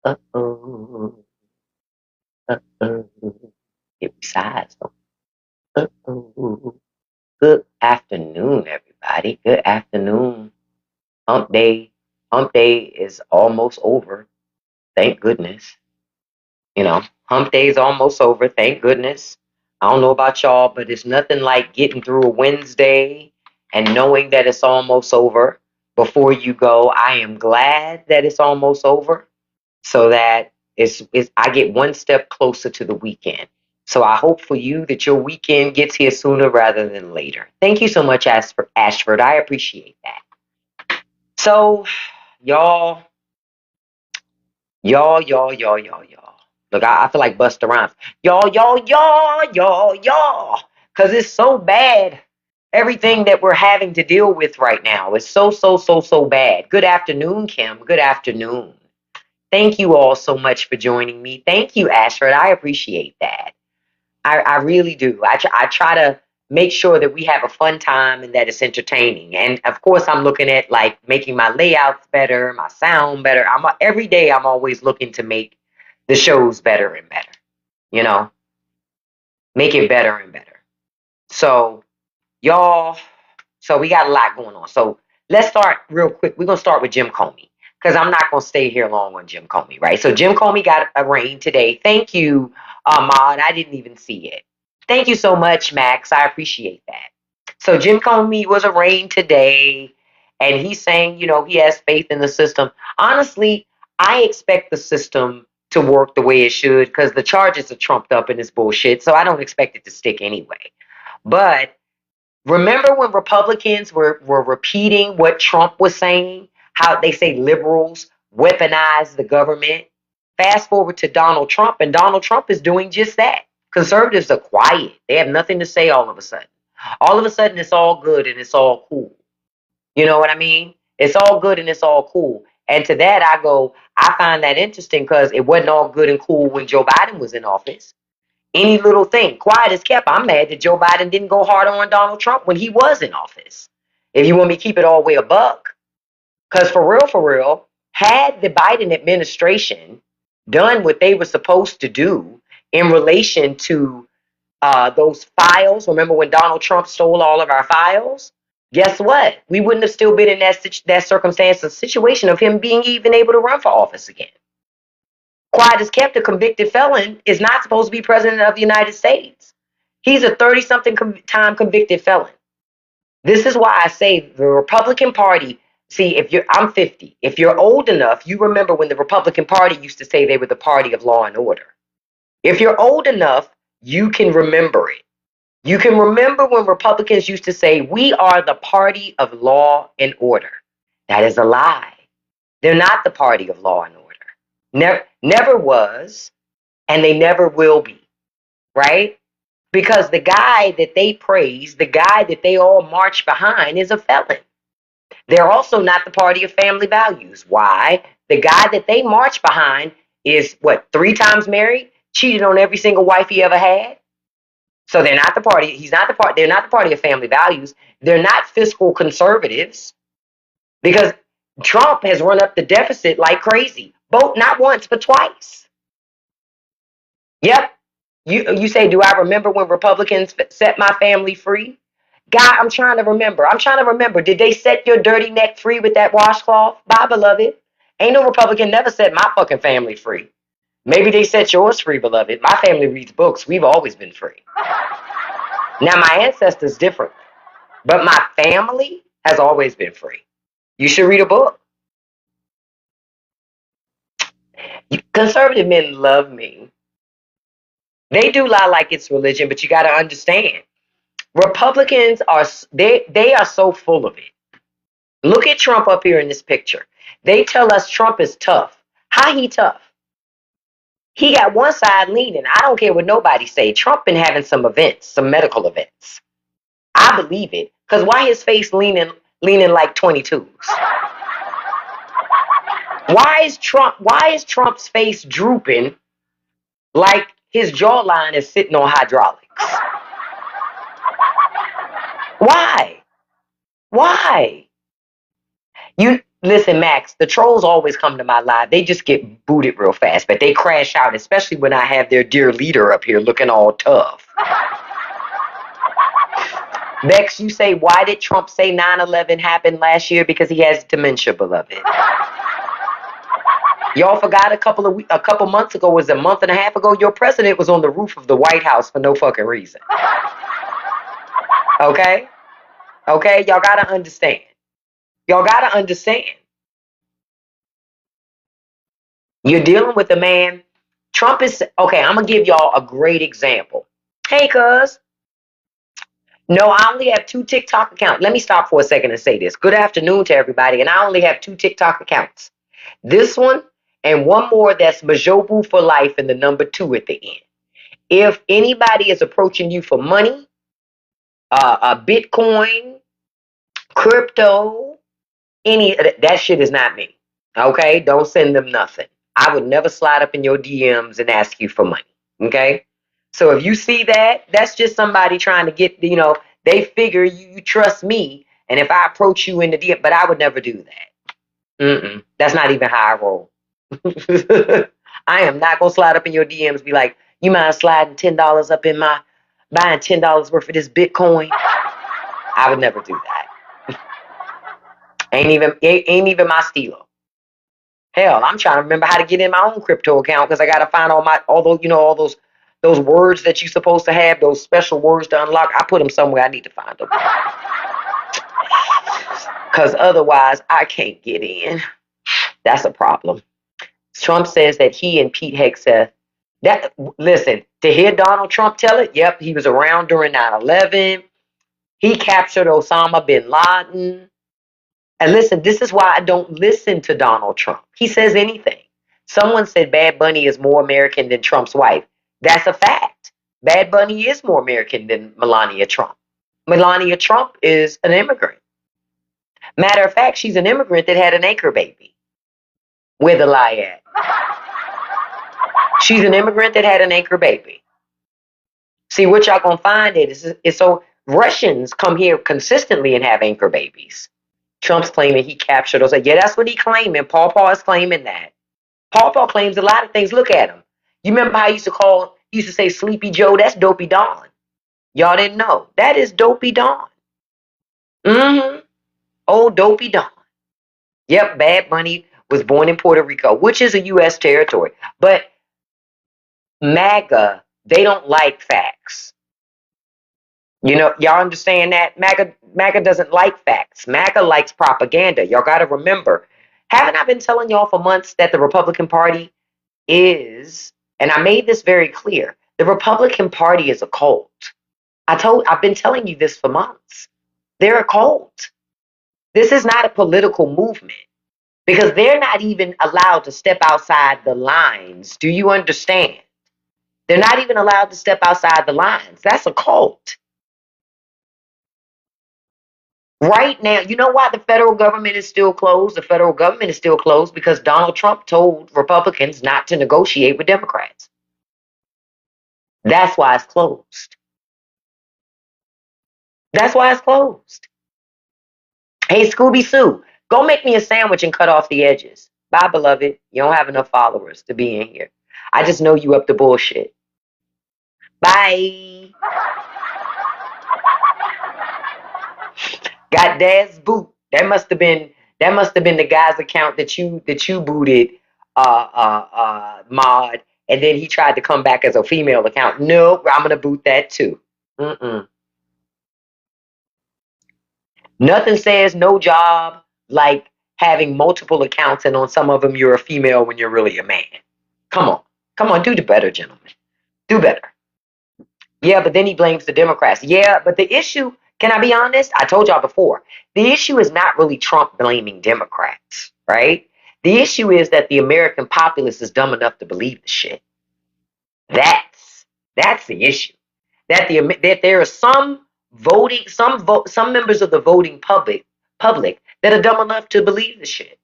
Uh-oh. Uh-oh. It resides. Uh-oh. Good afternoon, everybody. Good afternoon. Hump day. Hump day is almost over. Thank goodness. You know, hump day is almost over. Thank goodness. I don't know about y'all, but it's nothing like getting through a Wednesday and knowing that it's almost over before you go. I am glad that it's almost over so that it's I get one step closer to the weekend. So I hope for you that your weekend gets here sooner rather than later. Thank you so much, Ashford. I appreciate that. So, y'all, y'all. Look, I feel like Busta Rhymes. Y'all. Because it's so bad. Everything that we're having to deal with right now is so bad. Good afternoon, Kim. Good afternoon. Thank you all so much for joining me. Thank you, Ashford. I appreciate that. I really do. I try to make sure that we have a fun time and that it's entertaining. And of course, I'm looking at like making my layouts better, my sound better. Every day I'm always looking to make the shows better and better. You know, make it better and better. So y'all, so we got a lot going on. So let's start real quick. We're gonna start with Jim Comey because I'm not gonna stay here long on Jim Comey, right? So Jim Comey got arraigned today. Thank you, Ahmad. I didn't even see it. Thank you so much, Max. I appreciate that. So Jim Comey was arraigned today, and he's saying, he has faith in the system. Honestly, I expect the system to work the way it should because the charges are trumped up in this bullshit. So I don't expect it to stick anyway. But remember when Republicans were repeating what Trump was saying, how they say liberals weaponize the government? Fast forward to Donald Trump, and Donald Trump is doing just that. Conservatives are quiet. They have nothing to say all of a sudden. All of a sudden, it's all good and it's all cool. You know what I mean? It's all good and it's all cool. And to that, I go, I find that interesting because it wasn't all good and cool when Joe Biden was in office. Any little thing, quiet as kept. I'm mad that Joe Biden didn't go hard on Donald Trump when he was in office. If you want me to keep it all the way a buck, because for real, had the Biden administration done what they were supposed to do in relation to those files, remember when Donald Trump stole all of our files? Guess what? We wouldn't have still been in that circumstance, a situation of him being even able to run for office again. Quiet as kept, a convicted felon is not supposed to be president of the United States. He's a 30 something time convicted felon. This is why I say the Republican Party. See, I'm 50. If you're old enough, you remember when the Republican Party used to say they were the party of law and order. If you're old enough, you can remember it. You can remember when Republicans used to say, we are the party of law and order. That is a lie. They're not the party of law and order. Never was, and they never will be, right? Because the guy that they praise, the guy that they all march behind is a felon. They're also not the party of family values. Why? The guy that they march behind is what, 3 times married, cheated on every single wife he ever had. So they're not the party. They're not the party of family values. They're not fiscal conservatives because Trump has run up the deficit like crazy. Both, not once, but twice. Yep. You say, do I remember when Republicans set my family free? God, I'm trying to remember. Did they set your dirty neck free with that washcloth? Bye, beloved. Ain't no Republican never set my fucking family free. Maybe they set yours free, beloved. My family reads books. We've always been free. Now, my ancestors different, but my family has always been free. You should read a book. Conservative men love me. They do lie like it's religion, but you got to understand. Republicans they are so full of it. Look at Trump up here in this picture. They tell us Trump is tough. How he tough? He got one side leaning. I don't care what nobody say. Trump been having some events, some medical events. I believe it. Because why his face leaning like 22s? Why is Trump's face drooping like his jawline is sitting on hydraulics? Why? Why? Listen, Max, the trolls always come to my live. They just get booted real fast, but they crash out, especially when I have their dear leader up here looking all tough. Bex, you say, why did Trump say 9/11 happened last year? Because he has dementia, beloved. Y'all forgot a couple months ago, was a month and a half ago, your president was on the roof of the White House for no fucking reason. Okay? Okay? Y'all gotta understand. Y'all gotta understand. You're dealing with a man. Trump is okay. I'm gonna give y'all a great example. Hey, cuz. No, I only have 2 TikTok accounts. Let me stop for a second and say this. Good afternoon to everybody. And I only have 2 TikTok accounts. This one and one more that's Majobu for life and the number 2 at the end. If anybody is approaching you for money, Bitcoin, crypto, that shit is not me. Okay? Don't send them nothing. I would never slide up in your DMs and ask you for money. Okay? So if you see that, that's just somebody trying to get, they figure you trust me. And if I approach you in the DM, but I would never do that. That's not even how I roll. I am not going to slide up in your DMs, be like, you mind sliding $10 up in buying $10 worth of this Bitcoin? I would never do that. Ain't even my stilo. Hell, I'm trying to remember how to get in my own crypto account because I got to find all those words that you're supposed to have, those special words to unlock. I put them somewhere I need to find them. Because otherwise, I can't get in. That's a problem. Trump says that he and Pete Hegseth, listen, to hear Donald Trump tell it, yep, he was around during 9/11. He captured Osama bin Laden. And listen, this is why I don't listen to Donald Trump. He says anything. Someone said Bad Bunny is more American than Trump's wife. That's a fact. Bad Bunny is more American than Melania Trump. Melania Trump is an immigrant. Matter of fact, she's an immigrant that had an anchor baby. Where the lie at? She's an immigrant that had an anchor baby. See, what y'all gonna find is so Russians come here consistently and have anchor babies. Trump's claiming he captured those. Yeah, that's what he claiming. Paw Paw is claiming that. Paw Paw claims a lot of things. Look at him. You remember how he used to say Sleepy Joe? That's Dopey Dawn. Y'all didn't know. That is Dopey Dawn. Oh, Dopey Dawn. Yep, Bad Bunny was born in Puerto Rico, which is a U.S. territory. But MAGA, they don't like facts. Y'all understand that? MAGA doesn't like facts. MAGA likes propaganda. Y'all got to remember. Haven't I been telling y'all for months that the Republican Party is, and I made this very clear, the Republican Party is a cult. I've been telling you this for months. They're a cult. This is not a political movement because they're not even allowed to step outside the lines. Do you understand? They're not even allowed to step outside the lines. That's a cult. Right now, you know why the federal government is still closed? The federal government is still closed because Donald Trump told Republicans not to negotiate with Democrats. That's why it's closed. That's why it's closed. Hey, Scooby Sue, go make me a sandwich and cut off the edges. Bye, beloved. You don't have enough followers to be in here. I just know you up to bullshit. Bye. Got Dad's boot. That must have been the guy's account that you booted, mod, and then he tried to come back as a female account. Nope, I'm gonna boot that too. Nothing says no job like having multiple accounts, and on some of them you're a female when you're really a man. Come on, do the better, gentlemen. Do better. Yeah, but then he blames the Democrats. Yeah, but the issue, can I be honest? I told y'all before, the issue is not really Trump blaming Democrats, right? The issue is that the American populace is dumb enough to believe the shit. That's the issue. That there are some members of the voting public that are dumb enough to believe the shit.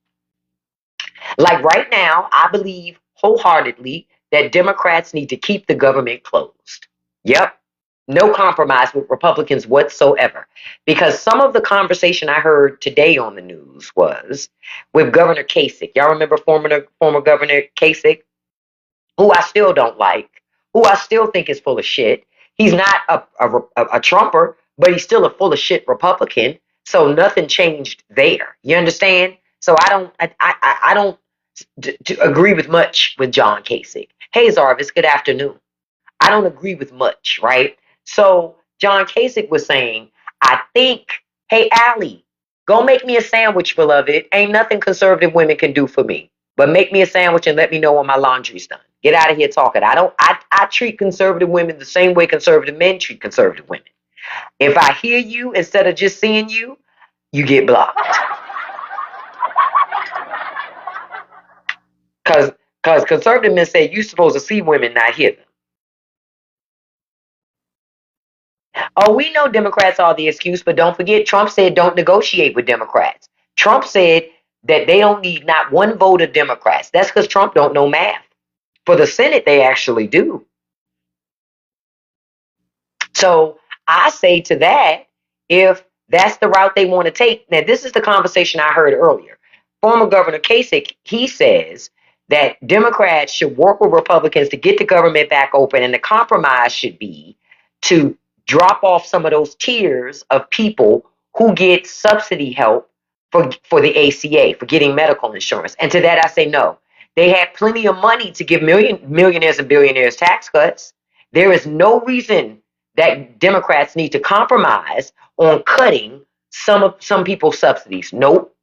Like right now, I believe wholeheartedly that Democrats need to keep the government closed. Yep. No compromise with Republicans whatsoever. Because some of the conversation I heard today on the news was with Governor Kasich. Y'all remember former Governor Kasich, who I still don't like, who I still think is full of shit. He's not a Trumper, but he's still a full of shit Republican. So nothing changed there. You understand? So I don't agree with much with John Kasich. Hey Zarvis, good afternoon. I don't agree with much, right? So John Kasich was saying, I think, hey Allie, go make me a sandwich, beloved. Ain't nothing conservative women can do for me. But make me a sandwich and let me know when my laundry's done. Get out of here talking. I treat conservative women the same way conservative men treat conservative women. If I hear you instead of just seeing you, you get blocked. Cause conservative men say you're supposed to see women, not hear them. Oh, we know Democrats are the excuse, but don't forget, Trump said don't negotiate with Democrats. Trump said that they don't need not one vote of Democrats. That's because Trump don't know math. For the Senate, they actually do. So I say to that, if that's the route they want to take, now this is the conversation I heard earlier. Former Governor Kasich, he says that Democrats should work with Republicans to get the government back open, and the compromise should be to drop off some of those tiers of people who get subsidy help for the ACA, for getting medical insurance. And to that I say no. They had plenty of money to give millionaires and billionaires tax cuts. There is no reason that Democrats need to compromise on cutting some people's subsidies. Nope.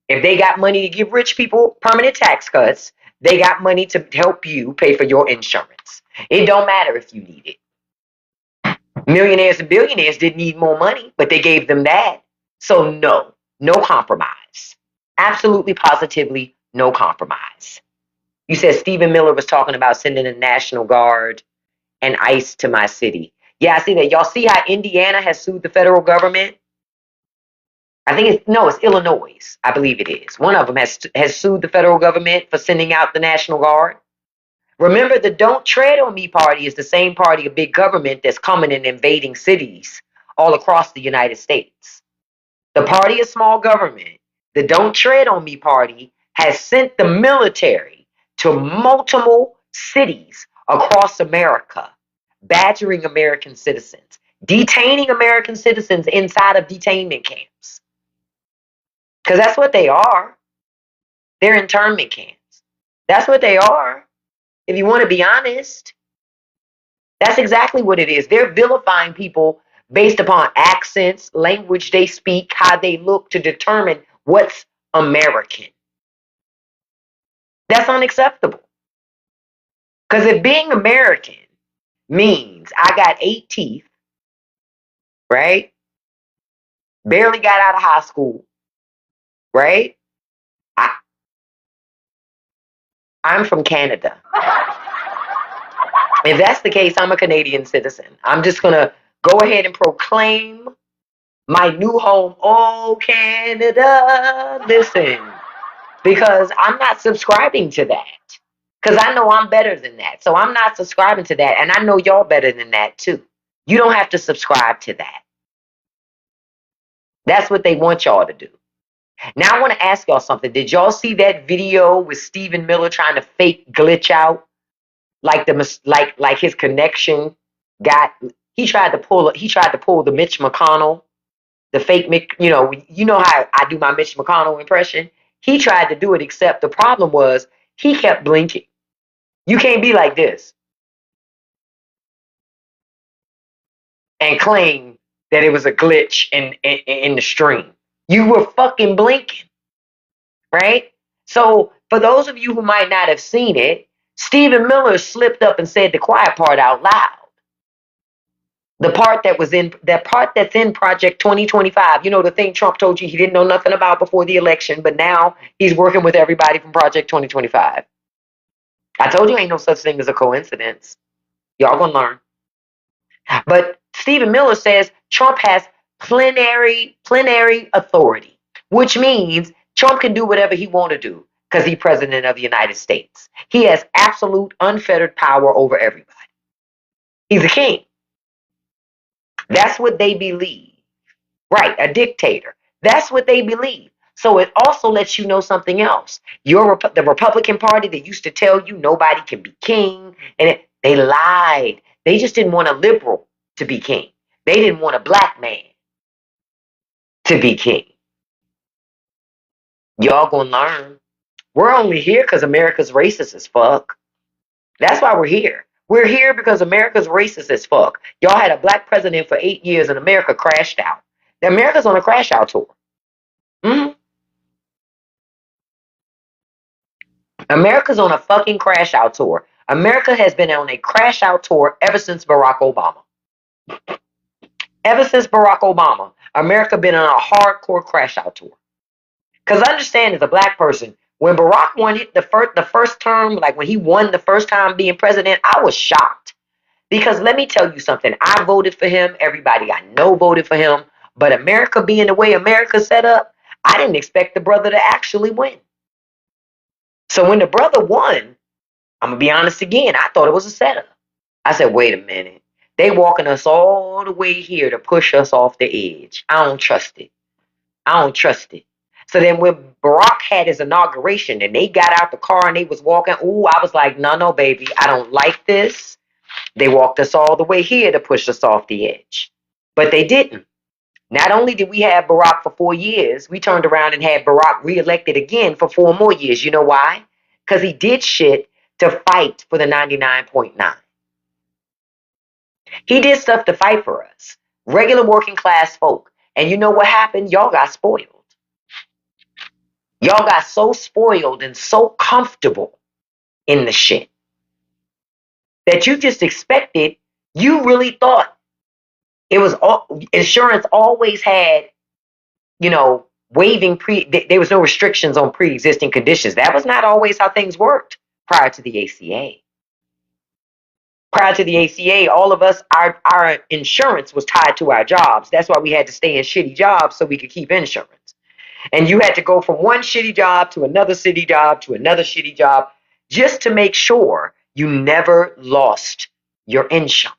If they got money to give rich people permanent tax cuts, they got money to help you pay for your insurance. It don't matter if you need it. Millionaires and billionaires didn't need more money, but they gave them that. So no compromise. Absolutely, positively, no compromise. You said Stephen Miller was talking about sending the National Guard and ICE to my city. Yeah, I see that. Y'all see how Indiana has sued the federal government? I think it's Illinois. I believe it is. One of them has sued the federal government for sending out the National Guard. Remember, the Don't Tread on Me party is the same party of big government that's coming and invading cities all across the United States. The party of small government, the Don't Tread on Me party, has sent the military to multiple cities across America, badgering American citizens, detaining American citizens inside of detainment camps. Because that's what they are. They're internment camps. That's what they are. If you want to be honest, that's exactly what it is. They're vilifying people based upon accents, language they speak, how they look to determine what's American. That's unacceptable. Because if being American means I got 8 teeth, right? Barely got out of high school, right? I'm from Canada. If that's the case, I'm a Canadian citizen. I'm just going to go ahead and proclaim my new home. Oh, Canada, listen, because I'm not subscribing to that. Because I know I'm better than that. So I'm not subscribing to that. And I know y'all better than that too. You don't have to subscribe to that. That's what they want y'all to do. Now I want to ask y'all something. Did y'all see that video with Stephen Miller trying to fake glitch out? Like his connection got, he tried to pull the Mitch McConnell, the fake Mick, you know how I do my Mitch McConnell impression. He tried to do it, except the problem was he kept blinking. You can't be like this and claim that it was a glitch in the stream. You were fucking blinking, right? So for those of you who might not have seen it, Stephen Miller slipped up and said the quiet part out loud. The part that's in Project 2025, the thing Trump told you he didn't know nothing about before the election, but now he's working with everybody from Project 2025. I told you ain't no such thing as a coincidence. Y'all gonna learn. But Stephen Miller says Trump has plenary authority, which means Trump can do whatever he want to do because he's president of the United States. He has absolute unfettered power over everybody. He's a king. That's what they believe. Right, a dictator. That's what they believe. So it also lets you know something else. The Republican Party that used to tell you nobody can be king, and they lied. They just didn't want a liberal to be king. They didn't want a black man to be king. Y'all gonna learn. We're only here because America's racist as fuck. That's why we're here. We're here because America's racist as fuck. Y'all had a black president for 8 years and America crashed out. America's on a crash out tour. Mhm. America's on a fucking crash out tour. America has been on a crash out tour ever since Barack Obama. Ever since Barack Obama, America been on a hardcore crash out tour. Because understand, as a black person, when Barack won it the first term, like when he won the first time being president, I was shocked. Because let me tell you something, I voted for him. Everybody I know voted for him. But America being the way America's set up, I didn't expect the brother to actually win. So when the brother won, I'm going to be honest again, I thought it was a setup. I said, wait a minute. They walking us all the way here to push us off the edge. I don't trust it. I don't trust it. So then when Barack had his inauguration and they got out the car and they was walking, ooh, I was like, no, baby, I don't like this. They walked us all the way here to push us off the edge. But they didn't. Not only did we have Barack for 4 years, we turned around and had Barack reelected again for 4 more years. You know why? Because he did shit to fight for the 99.9. He did stuff to fight for us, regular working class folk. And you know what happened? Y'all got spoiled. Y'all got so spoiled and so comfortable in the shit that you just expected, you really thought it was insurance always had, waiving there was no restrictions on pre-existing conditions. That was not always how things worked prior to the ACA. Prior to the ACA, all of us, our insurance was tied to our jobs. That's why we had to stay in shitty jobs so we could keep insurance. And you had to go from one shitty job to another shitty job to another shitty job just to make sure you never lost your insurance.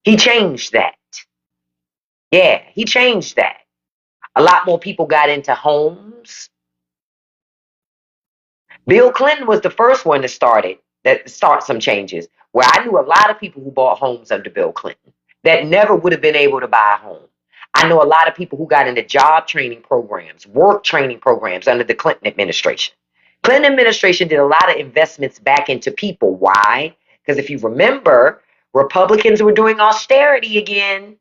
He changed that. Yeah, he changed that. A lot more people got into homes. Bill Clinton was the first one to start some changes, where I knew a lot of people who bought homes under Bill Clinton that never would have been able to buy a home. I know a lot of people who got into job training programs, work training programs under the Clinton administration. Clinton administration did a lot of investments back into people. Why? Because if you remember, Republicans were doing austerity again.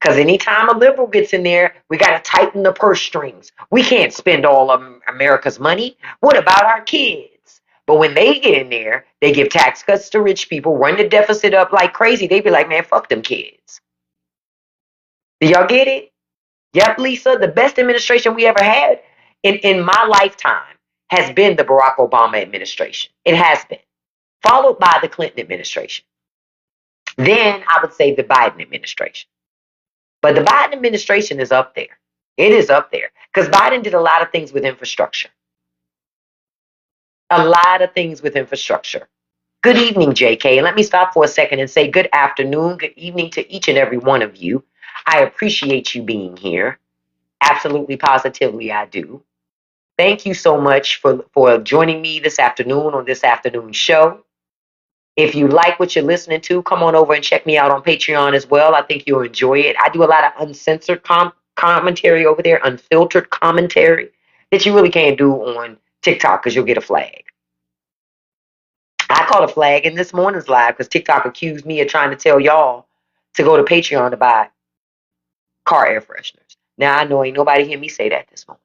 Because anytime a liberal gets in there, we got to tighten the purse strings. We can't spend all of America's money. What about our kids? But when they get in there, they give tax cuts to rich people, run the deficit up like crazy. They be like, man, fuck them kids. Do y'all get it? Yep, Lisa, the best administration we ever had in my lifetime has been the Barack Obama administration. It has been. Followed by the Clinton administration. Then I would say the Biden administration. But the Biden administration is up there. It is up there. Because Biden did a lot of things with infrastructure. A lot of things with infrastructure. Good evening, JK. Let me stop for a second and say good afternoon, good evening to each and every one of you. I appreciate you being here. Absolutely, positively, I do. Thank you so much for joining me this afternoon on this afternoon show. If you like what you're listening to, come on over and check me out on Patreon as well. I think you'll enjoy it. I do a lot of uncensored commentary over there, unfiltered commentary that you really can't do on TikTok because you'll get a flag. I caught a flag in this morning's live because TikTok accused me of trying to tell y'all to go to Patreon to buy car air fresheners. Now I know ain't nobody hear me say that this morning.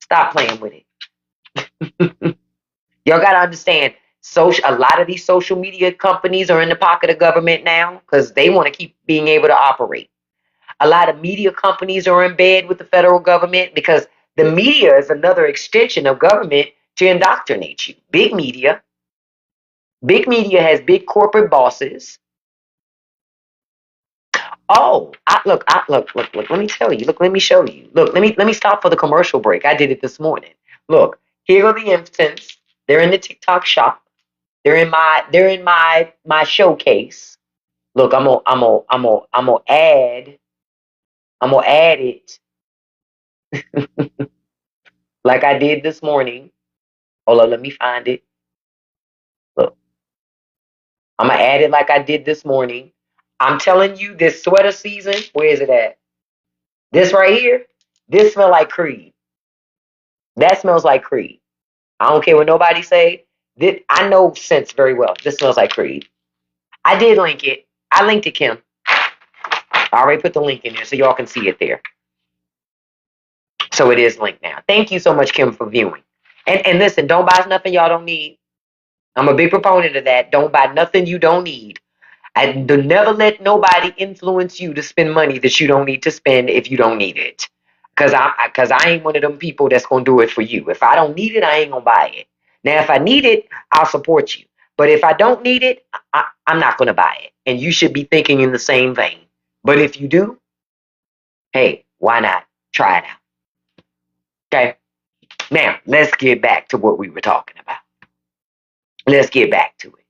Stop playing with it. Y'all got to understand, a lot of these social media companies are in the pocket of government now because they want to keep being able to operate. A lot of media companies are in bed with the federal government because the media is another extension of government to indoctrinate you. Big media has big corporate bosses. Oh, look, let me tell you. Look, let me show you. Look, let me stop for the commercial break. I did it this morning. Look, here are the infants. They're in the TikTok shop. They're in my showcase. Look, I'm gonna add it like I did this morning. Hold on, let me find it. Look, I'm gonna add it like I did this morning. I'm telling you, this sweater season, where is it at? This right here, this smell like Creed. That smells like Creed. I don't care what nobody say. This, I know scents very well. This smells like Creed. I did link it. I linked it, Kim. I already put the link in there so y'all can see it there. So it is linked now. Thank you so much, Kim, for viewing. And listen, don't buy nothing y'all don't need. I'm a big proponent of that. Don't buy nothing you don't need. I do never let nobody influence you to spend money that you don't need to spend if you don't need it. Cause I ain't one of them people that's gonna do it for you. If I don't need it, I ain't gonna buy it. Now, if I need it, I'll support you. But if I don't need it, I'm not gonna buy it. And you should be thinking in the same vein. But if you do, hey, why not try it out? Okay. Now let's get back to what we were talking about. Let's get back to it.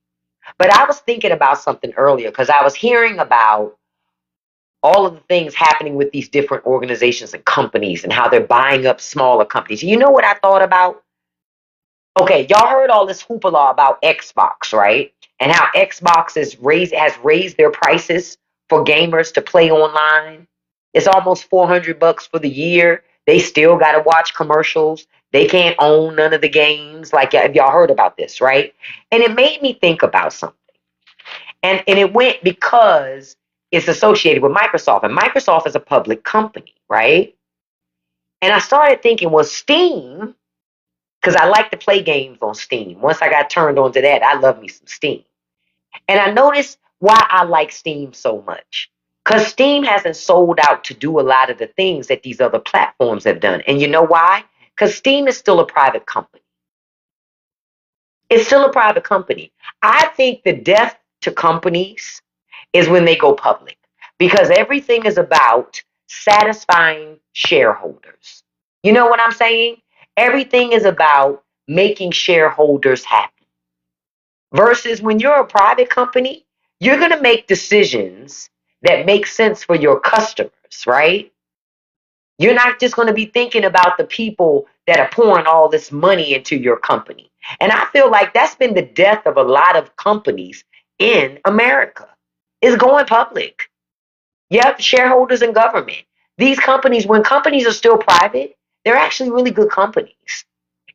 But I was thinking about something earlier because I was hearing about all of the things happening with these different organizations and companies and how they're buying up smaller companies. You know what I thought about? Okay, y'all heard all this hoopla about Xbox, right? And how Xbox has raised their prices for gamers to play online. It's almost $400 for the year. They still got to watch commercials. They can't own none of the games. Like, if y'all heard about this, right? And it made me think about something. And it went because it's associated with Microsoft. And Microsoft is a public company, right? And I started thinking, well, Steam, because I like to play games on Steam. Once I got turned on to that, I love me some Steam. And I noticed why I like Steam so much. Because Steam hasn't sold out to do a lot of the things that these other platforms have done. And you know why? Because Steam is still a private company. It's still a private company. I think the death to companies is when they go public because everything is about satisfying shareholders. You know what I'm saying? Everything is about making shareholders happy. Versus when you're a private company, you're going to make decisions that make sense for your customers, right? You're not just going to be thinking about the people that are pouring all this money into your company. And I feel like that's been the death of a lot of companies in America, is going public. Yep, shareholders and government. These companies, when companies are still private, they're actually really good companies.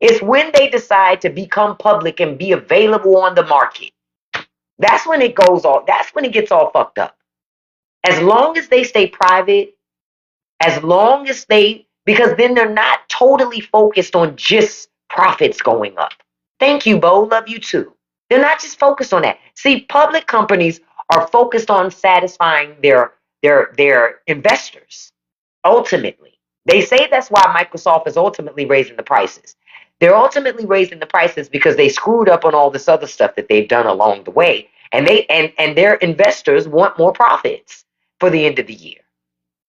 It's when they decide to become public and be available on the market. That's when it goes all, that's when it gets all fucked up. As long as they stay private, as long as they, because then they're not totally focused on just profits going up. Thank you, Bo. Love you too. They're not just focused on that. See, public companies are focused on satisfying their investors. Ultimately, they say that's why Microsoft is ultimately raising the prices. They're ultimately raising the prices because they screwed up on all this other stuff that they've done along the way, and their investors want more profits for the end of the year.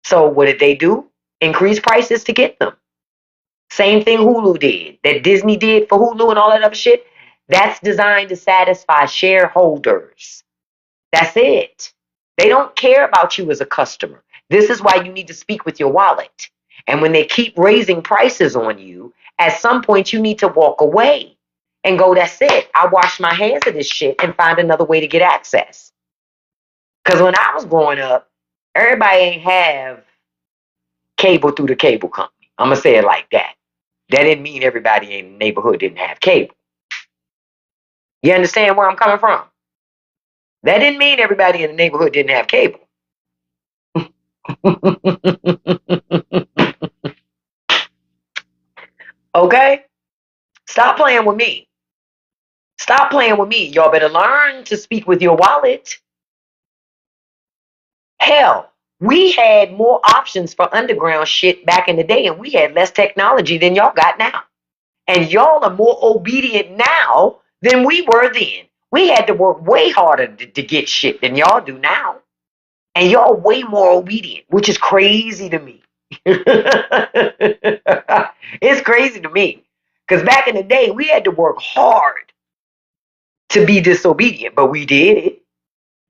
So what did they do? Increase prices to get them. Same thing Hulu did, that Disney did for Hulu and all that other shit. That's designed to satisfy shareholders. That's it. They don't care about you as a customer. This is why you need to speak with your wallet. And when they keep raising prices on you, at some point you need to walk away and go, that's it. I wash my hands of this shit and find another way to get access. Because when I was growing up, everybody ain't have cable through the cable company. I'm going to say it like that. That didn't mean everybody in the neighborhood didn't have cable. You understand where I'm coming from? That didn't mean everybody in the neighborhood didn't have cable. Okay? Stop playing with me. Stop playing with me. Y'all better learn to speak with your wallet. Hell, we had more options for underground shit back in the day, and we had less technology than y'all got now. And y'all are more obedient now than we were then. We had to work way harder to get shit than y'all do now. And y'all way more obedient, which is crazy to me. It's crazy to me. Because back in the day, we had to work hard to be disobedient, but we did it.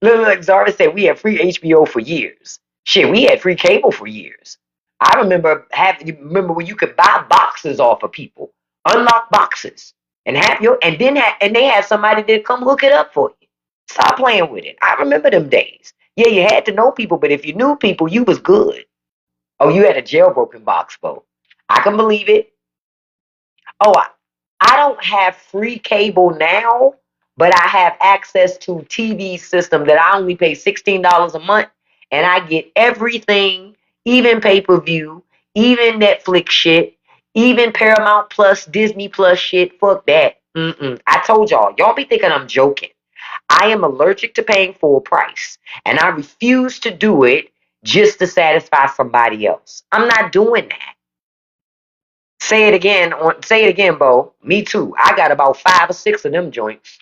Look, Zara said we had free HBO for years. Shit, we had free cable for years. I remember remember when you could buy boxes off of people, unlock boxes, and have your and they had somebody that come hook it up for you. Stop playing with it. I remember them days. Yeah, you had to know people, but if you knew people, you was good. Oh, you had a jailbroken box, Bo. I can believe it. Oh, I don't have free cable now, but I have access to TV system that I only pay $16 a month, and I get everything, even pay-per-view, even Netflix shit, even Paramount Plus, Disney Plus shit. Fuck that. I told y'all be thinking I'm joking. I am allergic to paying full price, and I refuse to do it just to satisfy somebody else. I'm not doing that. Say it again, Bo. Me too. I got about 5 or 6 of them joints.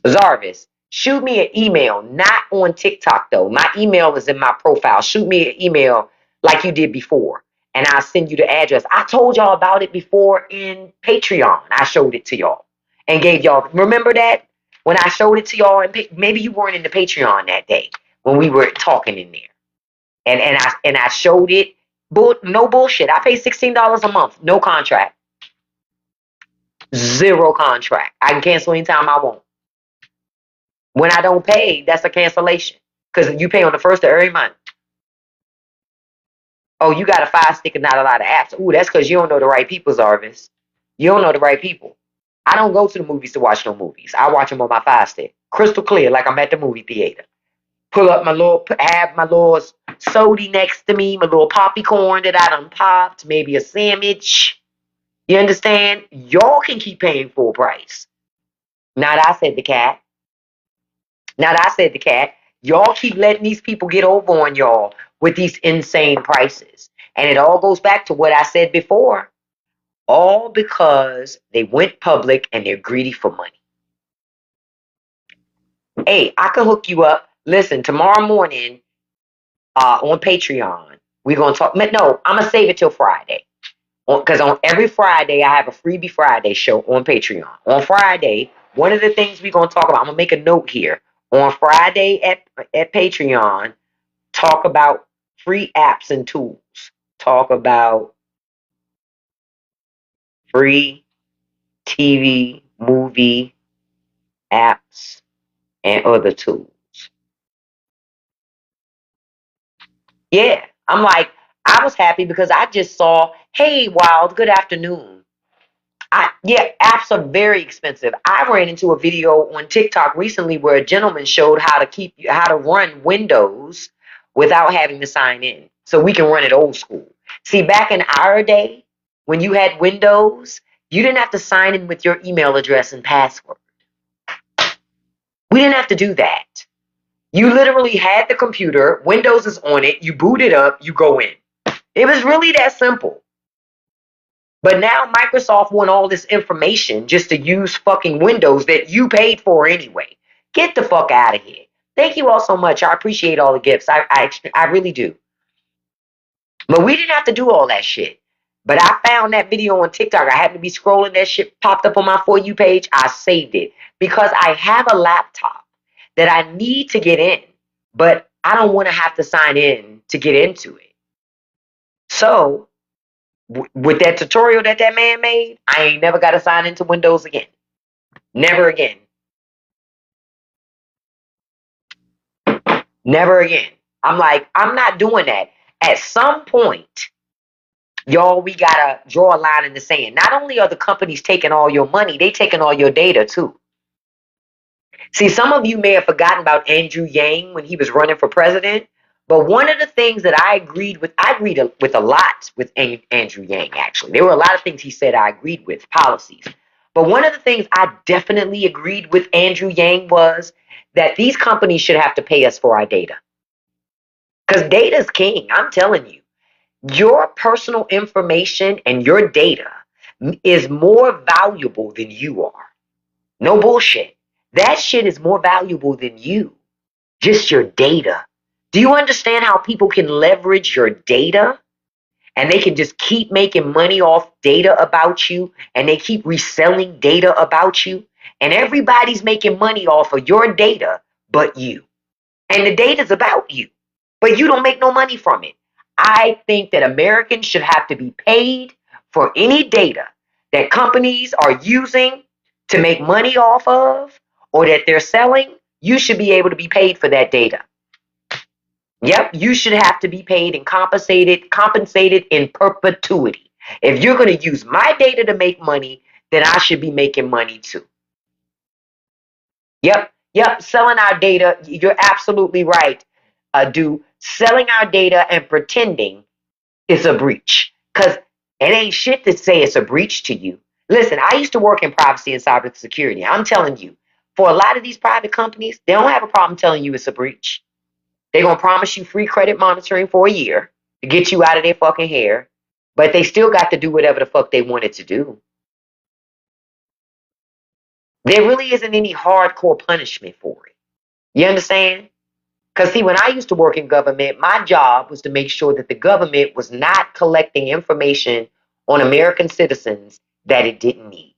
Zarvis, shoot me an email, not on TikTok though. My email is in my profile. Shoot me an email like you did before, and I'll send you the address. I told y'all about it before in Patreon. I showed it to y'all and gave y'all. Remember that when I showed it to y'all, and maybe you weren't in the Patreon that day when we were talking in there, and I showed it. No bullshit. I pay $16 a month, no contract. Zero contract. I can cancel anytime I want. When I don't pay, that's a cancellation. Because you pay on the first of every month. Oh, you got a fire stick and not a lot of apps. Ooh, that's because you don't know the right people, Zarvis. You don't know the right people. I don't go to the movies to watch no movies. I watch them on my fire stick. Crystal clear, like I'm at the movie theater. Pull up have my little soda next to me, my little popcorn that I done popped, maybe a sandwich. You understand? Y'all can keep paying full price. Not I said the cat. Now that I said the cat, y'all keep letting these people get over on y'all with these insane prices. And it all goes back to what I said before. All because they went public and they're greedy for money. Hey, I can hook you up. Listen, tomorrow morning on Patreon, we're going to talk. No, I'm going to save it till Friday. Because on every Friday, I have a Freebie Friday show on Patreon. On Friday, one of the things we're going to talk about, I'm going to make a note here. On Friday at Patreon, talk about free apps and tools. Talk about free TV, movie apps, and other tools. Yeah, I'm like, I was happy because I just saw, hey, Wild, good afternoon. Yeah, apps are very expensive. I ran into a video on TikTok recently where a gentleman showed how to run Windows without having to sign in, so we can run it old school. See, back in our day, when you had Windows, you didn't have to sign in with your email address and password. We didn't have to do that. You literally had the computer, Windows is on it, you boot it up, you go in. It was really that simple. But now Microsoft want all this information just to use fucking Windows that you paid for anyway. Get the fuck out of here. Thank you all so much. I appreciate all the gifts. I really do. But we didn't have to do all that shit. But I found that video on TikTok. I happened to be scrolling. That shit popped up on my For You page. I saved it because I have a laptop that I need to get in, but I don't want to have to sign in to get into it. So with that tutorial that man made, I ain't never got to sign into Windows again. Never again. Never again. I'm like, I'm not doing that. At some point, y'all, we gotta draw a line in the sand. Not only are the companies taking all your money, they taking all your data too. See, some of you may have forgotten about Andrew Yang when he was running for president. But one of the things that I agreed with a lot with Andrew Yang, actually. There were a lot of things he said I agreed with, policies. But one of the things I definitely agreed with Andrew Yang was that these companies should have to pay us for our data. Because data is king, I'm telling you. Your personal information and your data is more valuable than you are. No bullshit. That shit is more valuable than you. Just your data. Do you understand how people can leverage your data? And they can just keep making money off data about you, and they keep reselling data about you, And everybody's making money off of your data but you. And the data's about you, but you don't make no money from it. I think that Americans should have to be paid for any data that companies are using to make money off of or that they're selling. You should be able to be paid for that data. Yep, you should have to be paid and compensated in perpetuity. If you're going to use my data to make money, then I should be making money too. Yep, selling our data. You're absolutely right. Do selling our data and pretending is a breach because it ain't shit to say it's a breach to you. Listen, I used to work in privacy and cybersecurity. I'm telling you, for a lot of these private companies, they don't have a problem telling you it's a breach. They're going to promise you free credit monitoring for a year to get you out of their fucking hair, but they still got to do whatever the fuck they wanted to do. There really isn't any hardcore punishment for it. You understand? Because, see, when I used to work in government, my job was to make sure that the government was not collecting information on American citizens that it didn't need.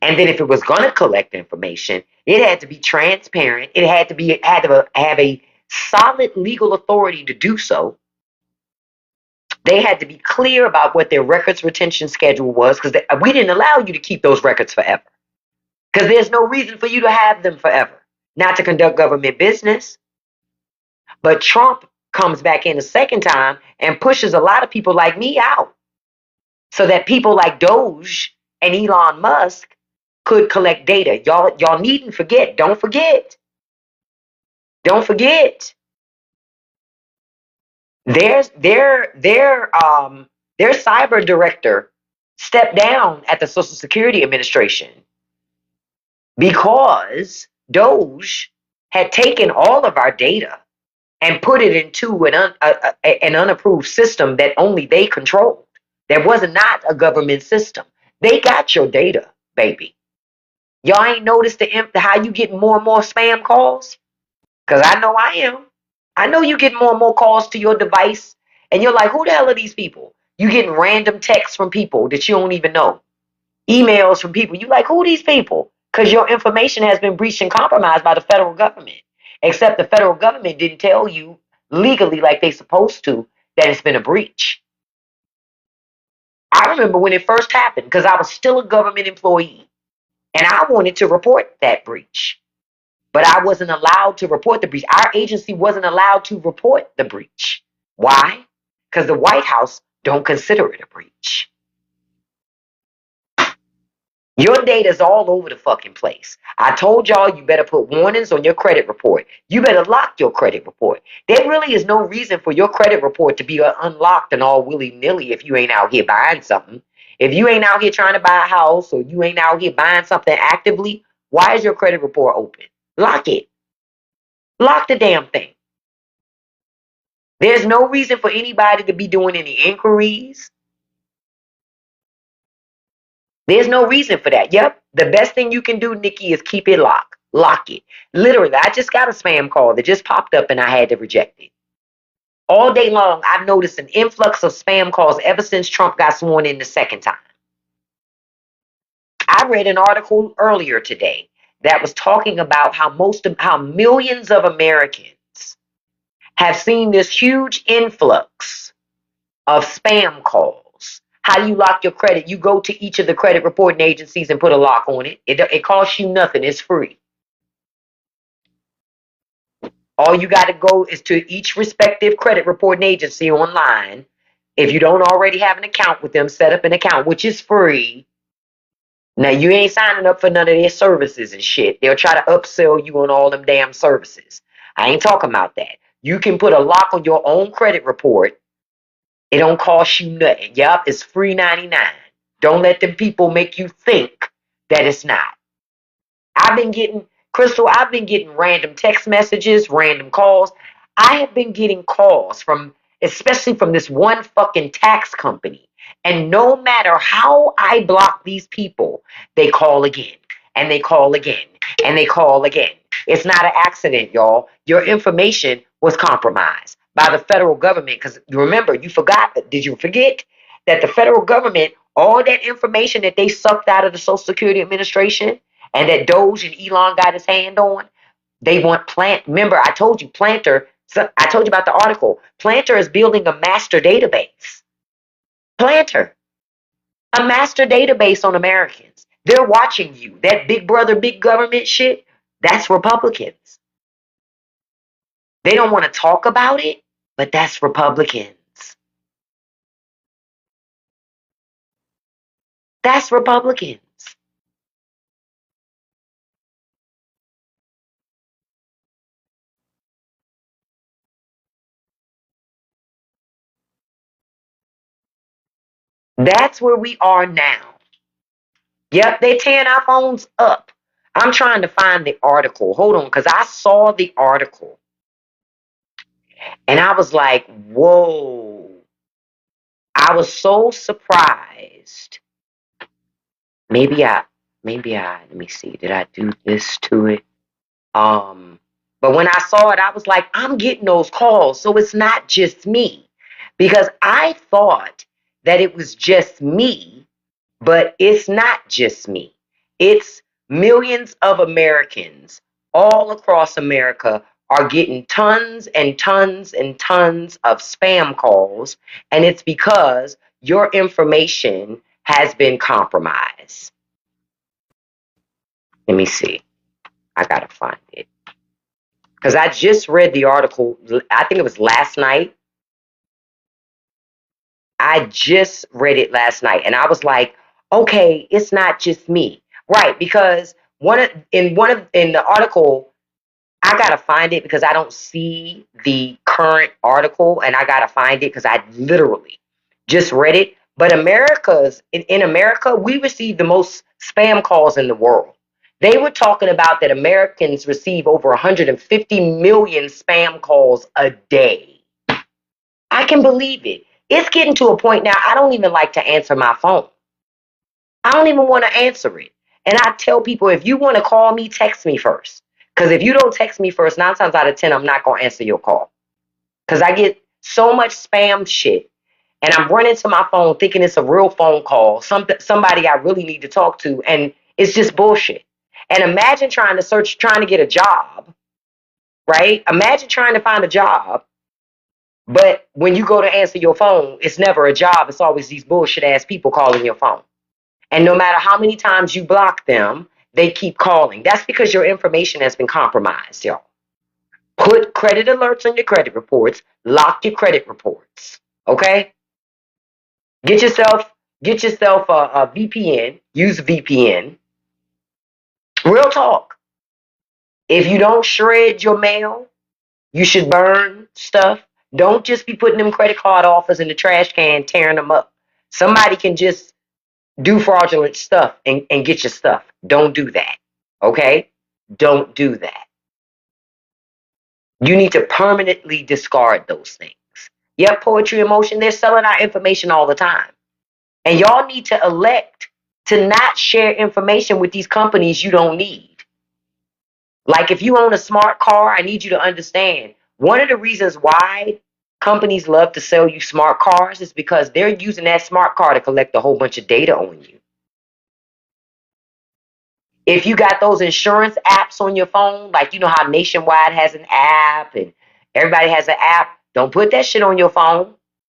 And then if it was going to collect information, it had to be transparent. It had to have a solid legal authority to do so. They had to be clear about what their records retention schedule was because we didn't allow you to keep those records forever. Because there's no reason for you to have them forever, not to conduct government business. But Trump comes back in a second time and pushes a lot of people like me out so that people like Doge and Elon Musk could collect data. Y'all needn't forget. Don't forget. Don't forget. Their cyber director stepped down at the Social Security Administration because Doge had taken all of our data and put it into an unapproved system that only they controlled. There was not a government system. They got your data, baby. Y'all ain't noticed how you get more and more spam calls? Because I know I am. I know you get more and more calls to your device, and you're like, who the hell are these people? You getting random texts from people that you don't even know. Emails from people. You like, who are these people? Because your information has been breached and compromised by the federal government. Except the federal government didn't tell you legally like they supposed to that it's been a breach. I remember when it first happened because I was still a government employee and I wanted to report that breach. But I wasn't allowed to report the breach. Our agency wasn't allowed to report the breach. Why? Because the White House don't consider it a breach. Your data's all over the fucking place. I told y'all you better put warnings on your credit report. You better lock your credit report. There really is no reason for your credit report to be unlocked and all willy-nilly if you ain't out here buying something. If you ain't out here trying to buy a house or you ain't out here buying something actively, why is your credit report open? Lock it. Lock the damn thing. There's no reason for anybody to be doing any inquiries. There's no reason for that. Yep. The best thing you can do, Nikki, is keep it locked. Lock it. Literally, I just got a spam call that just popped up and I had to reject it. All day long, I've noticed an influx of spam calls ever since Trump got sworn in the second time. I read an article earlier today that was talking about how millions of Americans have seen this huge influx of spam calls. How do you lock your credit? You go to each of the credit reporting agencies and put a lock on it. It costs you nothing. It's free. All you got to go is to each respective credit reporting agency online. If you don't already have an account with them, set up an account, which is free. Now, you ain't signing up for none of their services and shit. They'll try to upsell you on all them damn services. I ain't talking about that. You can put a lock on your own credit report. It don't cost you nothing. Yup, it's free 99. Don't let them people make you think that it's not. Crystal, I've been getting random text messages, random calls. I have been getting calls especially from this one fucking tax company. And no matter how I block these people, they call again, and they call again, and they call again. It's not an accident, y'all. Your information was compromised by the federal government because you remember, did you forget that the federal government, all that information that they sucked out of the Social Security Administration and that Doge and Elon got his hand on. They want Plant. Remember, I told you Planter. So I told you about the article. Planter is building a master database. Planter, a master database on Americans. They're watching you. That big brother, big government shit, that's Republicans. They don't want to talk about it, but that's Republicans. That's Republicans. That's where we are now. Yep, they're tearing our phones up. I'm trying to find the article. Hold on, because I saw the article and I was like, whoa. I was so surprised. Maybe let me see, did I do this to it? Um, but when I saw it, I was like, I'm getting those calls. So it's not just me because I thought that it was just me, but it's not just me. It's millions of Americans all across America are getting tons and tons and tons of spam calls. And it's because your information has been compromised. Let me see. I got to find it. Because I just read the article, I think it was last night. I just read it last night and I was like, okay, it's not just me. Right, because in the article, I gotta find it because I don't see the current article and I gotta find it because I literally just read it. But in America, we receive the most spam calls in the world. They were talking about that Americans receive over 150 million spam calls a day. I can believe it. It's getting to a point now I don't even like to answer my phone. I don't even want to answer it. And I tell people, if you want to call me, text me first. Because if you don't text me first, 9 times out of 10, I'm not going to answer your call. Because I get so much spam shit. And I'm running to my phone thinking it's a real phone call, somebody I really need to talk to. And it's just bullshit. And imagine trying to get a job, right? Imagine trying to find a job. But when you go to answer your phone, it's never a job. It's always these bullshit ass people calling your phone. And no matter how many times you block them, they keep calling. That's because your information has been compromised, y'all. Put credit alerts on your credit reports. Lock your credit reports. Okay? Get yourself a VPN. Use VPN. Real talk. If you don't shred your mail, you should burn stuff. Don't just be putting them credit card offers in the trash can, tearing them up. Somebody can just do fraudulent stuff and get your stuff. Don't do that. Okay? Don't do that. You need to permanently discard those things. Yep, poetry emotion, they're selling our information all the time. And y'all need to elect to not share information with these companies you don't need. Like if you own a smart car, I need you to understand one of the reasons why companies love to sell you smart cars is because they're using that smart car to collect a whole bunch of data on you. If you got those insurance apps on your phone, like you know how Nationwide has an app and everybody has an app, don't put that shit on your phone.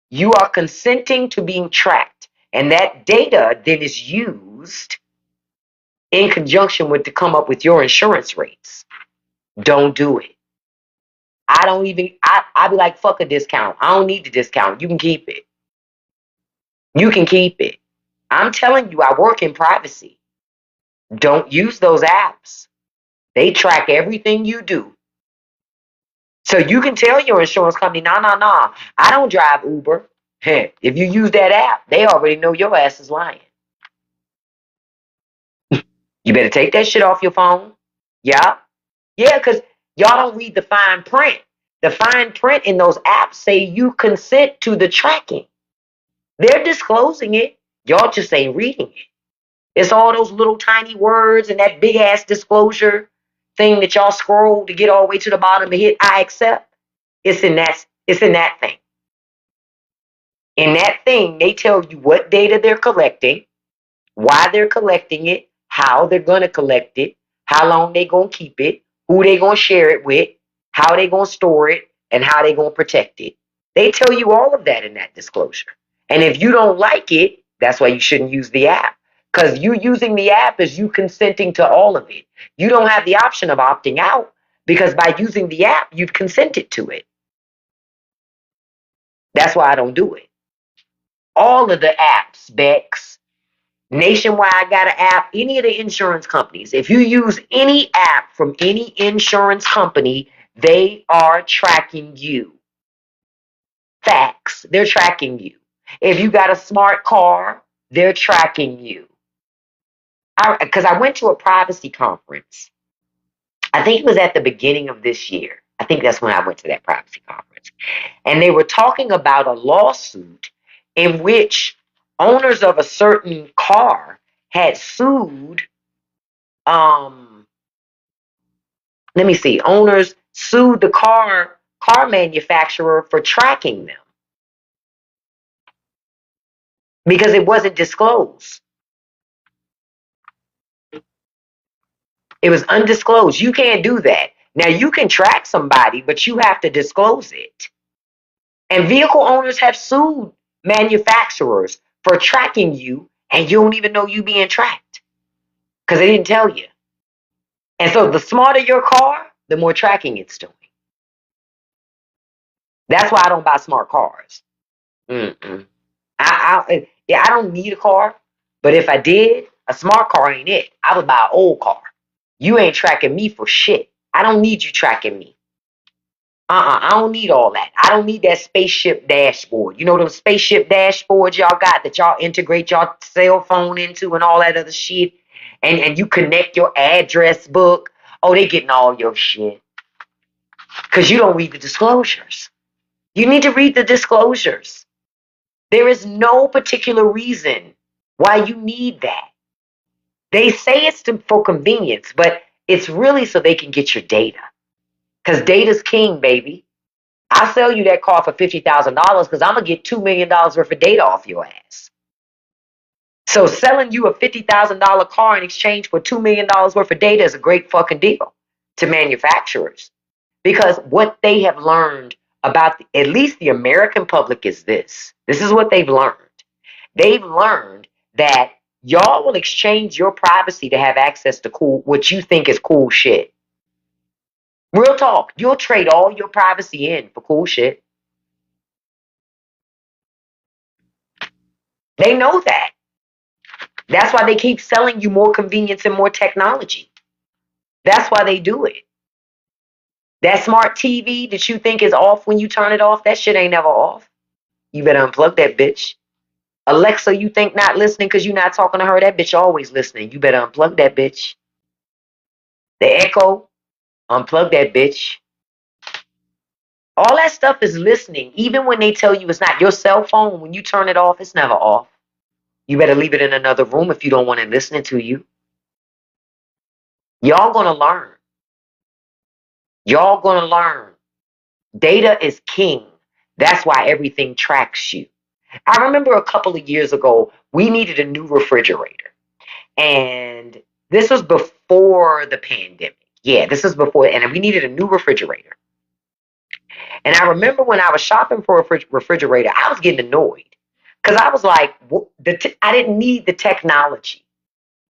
You are consenting to being tracked. And that data then is used in conjunction with to come up with your insurance rates. Don't do it. I be like, fuck a discount. I don't need the discount. You can keep it. You can keep it. I'm telling you, I work in privacy. Don't use those apps. They track everything you do. So you can tell your insurance company, nah. I don't drive Uber. If you use that app, they already know your ass is lying. You better take that shit off your phone. Yeah. Yeah, because y'all don't read the fine print. The fine print in those apps say you consent to the tracking. They're disclosing it. Y'all just ain't reading it. It's all those little tiny words and that big ass disclosure thing that y'all scroll to get all the way to the bottom and hit I accept. It's in that thing. In that thing, they tell you what data they're collecting, why they're collecting it, how they're going to collect it, how long they're going to keep it, who they're going to share it with, how they're going to store it, and how they're going to protect it. They tell you all of that in that disclosure. And if you don't like it, that's why you shouldn't use the app. Because you using the app is you consenting to all of it. You don't have the option of opting out because by using the app, you've consented to it. That's why I don't do it. All of the apps, Bex, Nationwide got an app, any of the insurance companies. If you use any app from any insurance company, they are tracking you. Facts, they're tracking you. If you got a smart car, they're tracking you. Because I went to a privacy conference. I think it was at the beginning of this year. I think that's when I went to that privacy conference. And they were talking about a lawsuit in which owners of a certain car had sued, let me see, owners sued the car manufacturer for tracking them because it wasn't disclosed. It was undisclosed. You can't do that. Now you can track somebody, but you have to disclose it. And vehicle owners have sued manufacturers for tracking you, and you don't even know you being tracked because they didn't tell you. And so the smarter your car, the more tracking it's doing. That's why I don't buy smart cars. Mm-mm. Yeah, I don't need a car, but if I did, a smart car ain't it. I would buy an old car. You ain't tracking me for shit. I don't need you tracking me. I don't need all that. I don't need that spaceship dashboard. You know those spaceship dashboards y'all got that y'all integrate y'all cell phone into and all that other shit? And you connect your address book. Oh, they getting all your shit. Because you don't read the disclosures. You need to read the disclosures. There is no particular reason why you need that. They say it's for convenience, but it's really so they can get your data. Because data's king, baby. I'll sell you that car for $50,000 because I'm going to get $2 million worth of data off your ass. So selling you a $50,000 car in exchange for $2 million worth of data is a great fucking deal to manufacturers. Because what they have learned about at least the American public is this. This is what they've learned. They've learned that y'all will exchange your privacy to have access to what you think is cool shit. Real talk. You'll trade all your privacy in for cool shit. They know that. That's why they keep selling you more convenience and more technology. That's why they do it. That smart TV that you think is off when you turn it off, that shit ain't never off. You better unplug that bitch. Alexa, you think not listening because you're not talking to her, that bitch always listening. You better unplug that bitch. The Echo, unplug that bitch. All that stuff is listening. Even when they tell you it's not your cell phone, when you turn it off, it's never off. You better leave it in another room if you don't want it listening to you. Y'all gonna learn. Y'all gonna learn. Data is king. That's why everything tracks you. I remember a couple of years ago, we needed a new refrigerator. And this was before the pandemic. Yeah, this was before, and we needed a new refrigerator. And I remember when I was shopping for a refrigerator, I was getting annoyed because I was like, I didn't need the technology.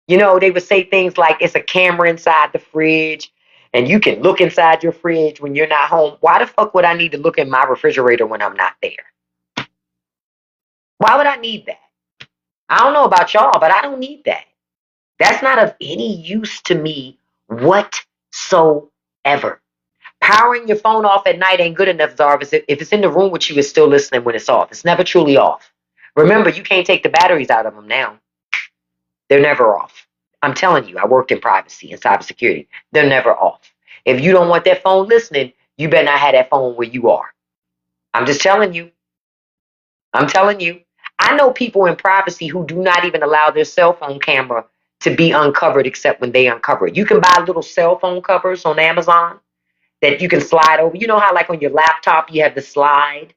You know, they would say things like it's a camera inside the fridge and you can look inside your fridge when you're not home. Why the fuck would I need to look in my refrigerator when I'm not there? Why would I need that? I don't know about y'all, but I don't need that. That's not of any use to me whatsoever. Powering your phone off at night ain't good enough, Zarvis. If it's in the room with you, it's still listening when it's off. It's never truly off. Remember, you can't take the batteries out of them now. They're never off. I'm telling you, I worked in privacy and cybersecurity. They're never off. If you don't want that phone listening, you better not have that phone where you are. I'm just telling you. I'm telling you. I know people in privacy who do not even allow their cell phone camera to be uncovered except when they uncover it. You can buy little cell phone covers on Amazon that you can slide over. You know how like on your laptop you have the slide?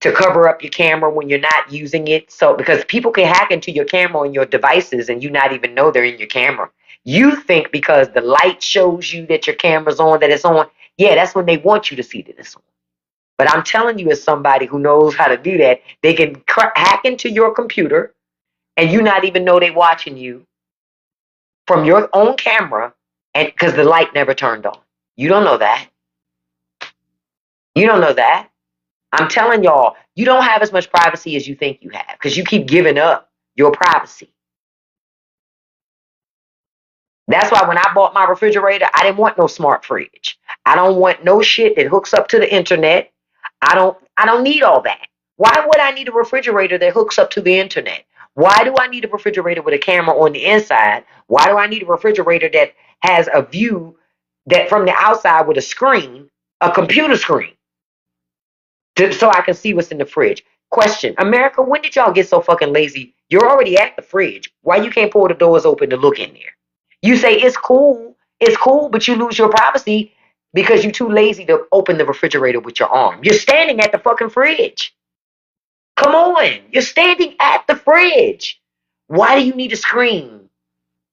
to cover up your camera when you're not using it. So, because people can hack into your camera on your devices and you not even know they're in your camera. You think because the light shows you that your camera's on, that it's on. Yeah, that's when they want you to see that it's on. But I'm telling you, as somebody who knows how to do that, they can hack into your computer and you not even know they're watching you from your own camera, and because the light never turned on. You don't know that. You don't know that. I'm telling y'all, you don't have as much privacy as you think you have because you keep giving up your privacy. That's why when I bought my refrigerator, I didn't want no smart fridge. I don't want no shit that hooks up to the internet. I don't need all that. Why would I need a refrigerator that hooks up to the internet? Why do I need a refrigerator with a camera on the inside? Why do I need a refrigerator that has a view that from the outside with a screen, a computer screen, so I can see what's in the fridge? Question, America, when did y'all get so fucking lazy? You're already at the fridge. Why you can't pull the doors open to look in there? You say it's cool, but you lose your privacy because you're too lazy to open the refrigerator with your arm. You're standing at the fucking fridge. Come on, you're standing at the fridge. Why do you need a screen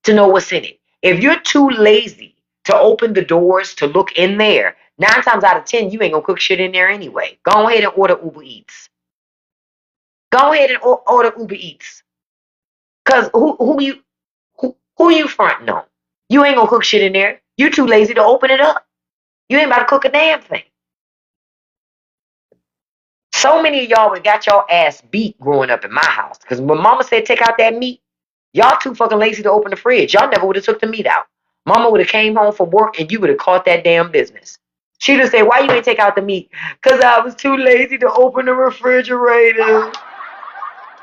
to know what's in it? If you're too lazy to open the doors to look in there, 9 times out of 10, you ain't gonna cook shit in there anyway. Go ahead and order Uber Eats. Go ahead and order Uber Eats. Cause who you fronting on? You ain't gonna cook shit in there. You too lazy to open it up. You ain't about to cook a damn thing. So many of y'all would have got y'all ass beat growing up in my house. Because when mama said take out that meat, y'all too fucking lazy to open the fridge. Y'all never would have took the meat out. Mama would have came home from work and you would have caught that damn business. She'd have said, why you ain't take out the meat? Because I was too lazy to open the refrigerator.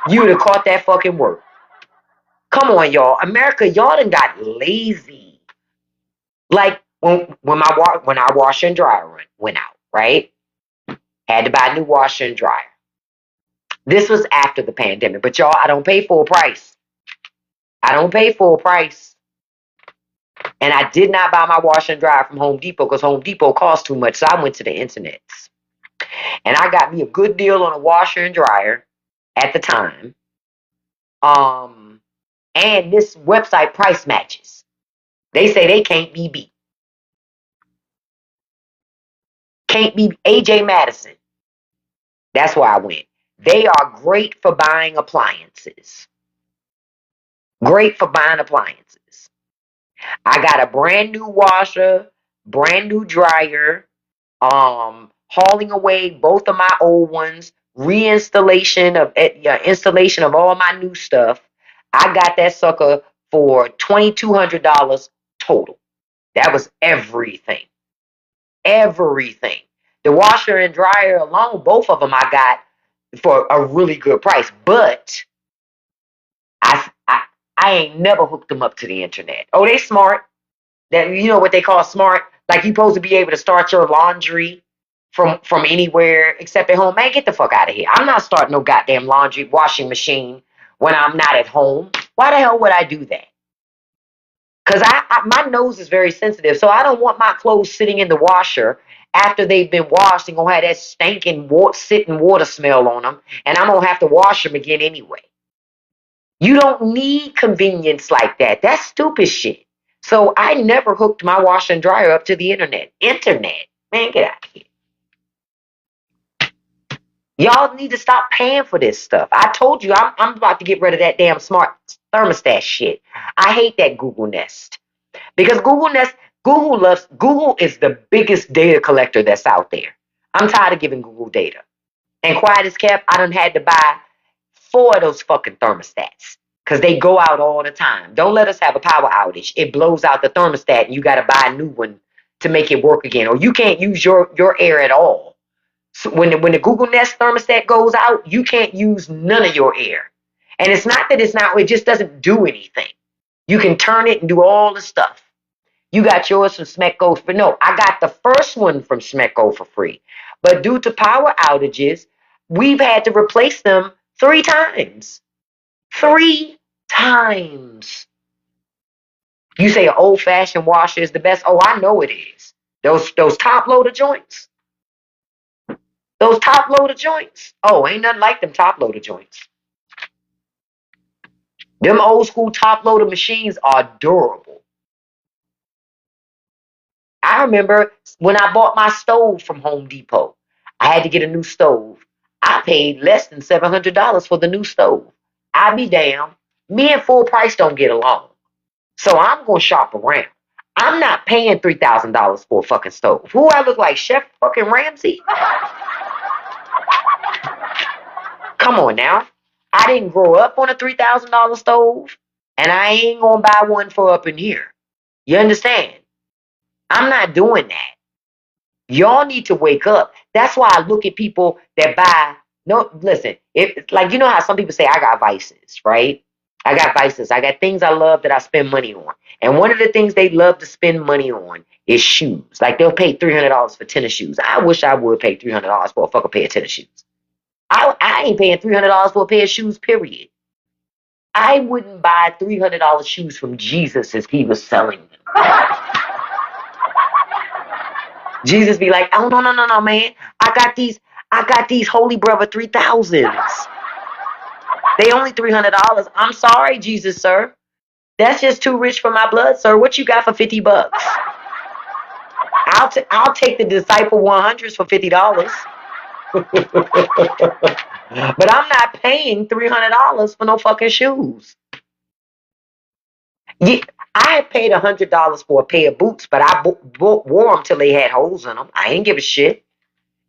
You would have caught that fucking work. Come on, y'all. America, y'all done got lazy. Like when our washer and dryer went out, right? Had to buy a new washer and dryer. This was after the pandemic, but y'all, I don't pay full price. I don't pay full price. And I did not buy my washer and dryer from Home Depot because Home Depot cost too much. So I went to the internet. And I got me a good deal on a washer and dryer at the time. And this website price matches. They say they can't be beat. Can't be AJ Madison. That's where I went. They are great for buying appliances. Great for buying appliances. I got a brand new washer, brand new dryer, hauling away both of my old ones, installation of all my new stuff. I got that sucker for $2,200 total. That was everything. Everything. The washer and dryer alone, both of them I got for a really good price. But I, I, I ain't never hooked them up to the internet. Oh, they smart. That, you know what they call smart? Like you supposed to be able to start your laundry from anywhere except at home. Man, get the fuck out of here. I'm not starting no goddamn laundry washing machine when I'm not at home. Why the hell would I do that? Because my nose is very sensitive, so I don't want my clothes sitting in the washer after they've been washed and gonna have that stinking sitting water smell on them, and I'm gonna have to wash them again anyway. You don't need convenience like that. That's stupid shit. So I never hooked my washer and dryer up to the internet. Internet, man, get out of here. Y'all need to stop paying for this stuff. I told you I'm about to get rid of that damn smart thermostat shit. I hate that Google Nest. Because Google is the biggest data collector that's out there. I'm tired of giving Google data. And quiet as kept, I done had to buy 4 of those fucking thermostats. Because they go out all the time. Don't let us have a power outage. It blows out the thermostat and you gotta buy a new one to make it work again. Or you can't use your air at all. So when the Google Nest thermostat goes out, you can't use none of your air. And it's not that it just doesn't do anything. You can turn it and do all the stuff. You got yours from Smecco for no. I got the first one from Smecco for free. But due to power outages, we've had to replace them 3 times. 3 times. You say an old-fashioned washer is the best. Oh, I know it is. Those top loader joints. Those top loader joints. Oh, ain't nothing like them top loader joints. Them old school top loader machines are durable. I remember when I bought my stove from Home Depot. I had to get a new stove. I paid less than $700 for the new stove. I be damned. Me and full price don't get along. So I'm going to shop around. I'm not paying $3,000 for a fucking stove. Who I look like, Chef fucking Ramsay? Come on now. I didn't grow up on a $3,000 stove, and I ain't going to buy one for up in here. You understand? I'm not doing that. Y'all need to wake up. That's why I look at people that buy. No, listen. If like you know how some people say I got vices, right? I got vices. I got things I love that I spend money on. And one of the things they love to spend money on is shoes. Like they'll pay $300 for tennis shoes. I wish I would pay $300 for a fucking pair of tennis shoes. I ain't paying $300 for a pair of shoes. Period. I wouldn't buy $300 shoes from Jesus if he was selling them. Jesus be like, oh no, man. I got these Holy Brother 3000s. They only $300. I'm sorry, Jesus, sir. That's just too rich for my blood, sir. What you got for $50? I'll take the Disciple 100s for $50. But I'm not paying $300 for no fucking shoes. Yeah, I had paid $100 for a pair of boots, but I wore them till they had holes in them. I ain't give a shit.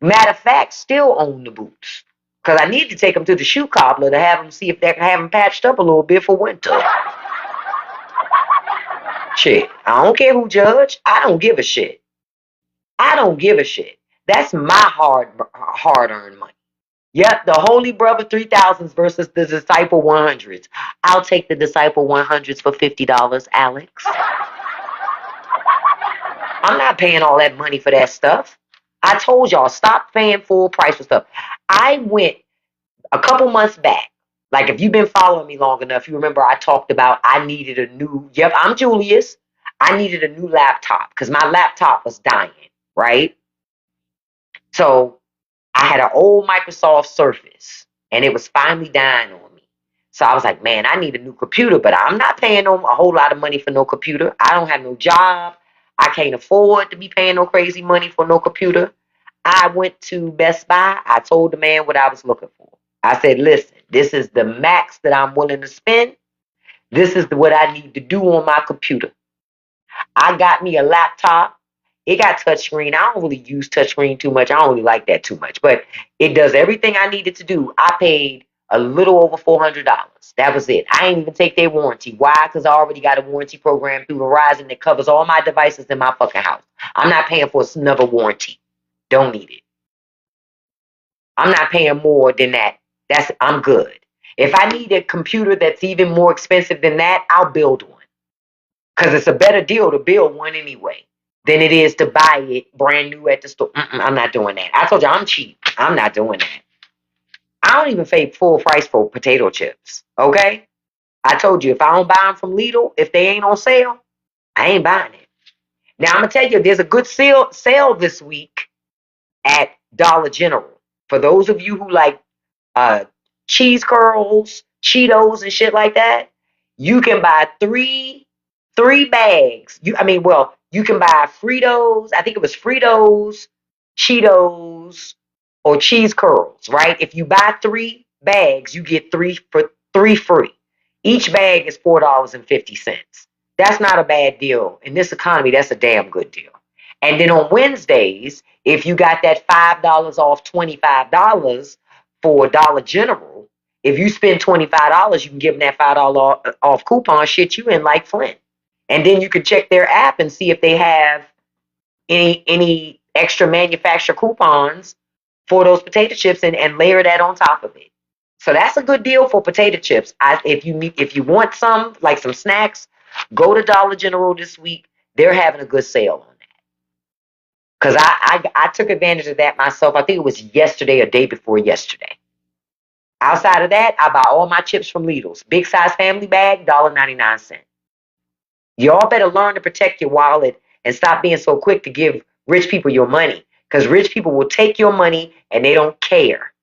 Matter of fact, still own the boots. Because I need to take them to the shoe cobbler to have them see if they can have them patched up a little bit for winter. Shit, I don't care who judge. I don't give a shit. I don't give a shit. That's my hard-earned money. Yep, the Holy Brother 3000s versus the Disciple 100s. I'll take the Disciple 100s for $50, Alex. I'm not paying all that money for that stuff. I told y'all, stop paying full price for stuff. I went a couple months back. Like, if you've been following me long enough, you remember I talked about I needed a new, yep, I'm Julius. I needed a new laptop because my laptop was dying, right? So I had an old Microsoft Surface and it was finally dying on me. So I was like, man, I need a new computer, but I'm not paying a whole lot of money for no computer. I don't have no job. I can't afford to be paying no crazy money for no computer. I went to Best Buy. I told the man what I was looking for. I said, listen, this is the max that I'm willing to spend. This is what I need to do on my computer. I got me a laptop. It got touchscreen. I don't really use touchscreen too much. I don't really like that too much, but it does everything I needed to do. I paid a little over $400. That was it. I ain't even take their warranty. Why? Because I already got a warranty program through Verizon that covers all my devices in my fucking house. I'm not paying for another warranty. Don't need it. I'm not paying more than that. I'm good. If I need a computer that's even more expensive than that, I'll build one. Because it's a better deal to build one anyway than it is to buy it brand new at the store. I'm not doing that. I told you I'm cheap. I'm not doing that. I don't even pay full price for potato chips. Okay? I told you if I don't buy them from Lidl, if they ain't on sale, I ain't buying it. Now I'm gonna tell you, there's a good sale this week at Dollar General. For those of you who like cheese curls, Cheetos, and shit like that, you can buy three bags. You can buy Fritos. I think it was Fritos, Cheetos, or cheese curls, right? If you buy 3 bags, you get 3 for 3 free. Each bag is $4.50. That's not a bad deal. In this economy, that's a damn good deal. And then on Wednesdays, if you got that $5 off $25 for Dollar General, if you spend $25, you can give them that $5 off coupon. Shit, you in like Flint. And then you can check their app and see if they have any extra manufacturer coupons for those potato chips and layer that on top of it. So that's a good deal for potato chips. If you want some, like some snacks, go to Dollar General this week. They're having a good sale on that. Because I took advantage of that myself. I think it was yesterday or day before yesterday. Outside of that, I buy all my chips from Lidl's. Big size family bag, $1.99. Y'all better learn to protect your wallet and stop being so quick to give rich people your money. Because rich people will take your money and they don't care.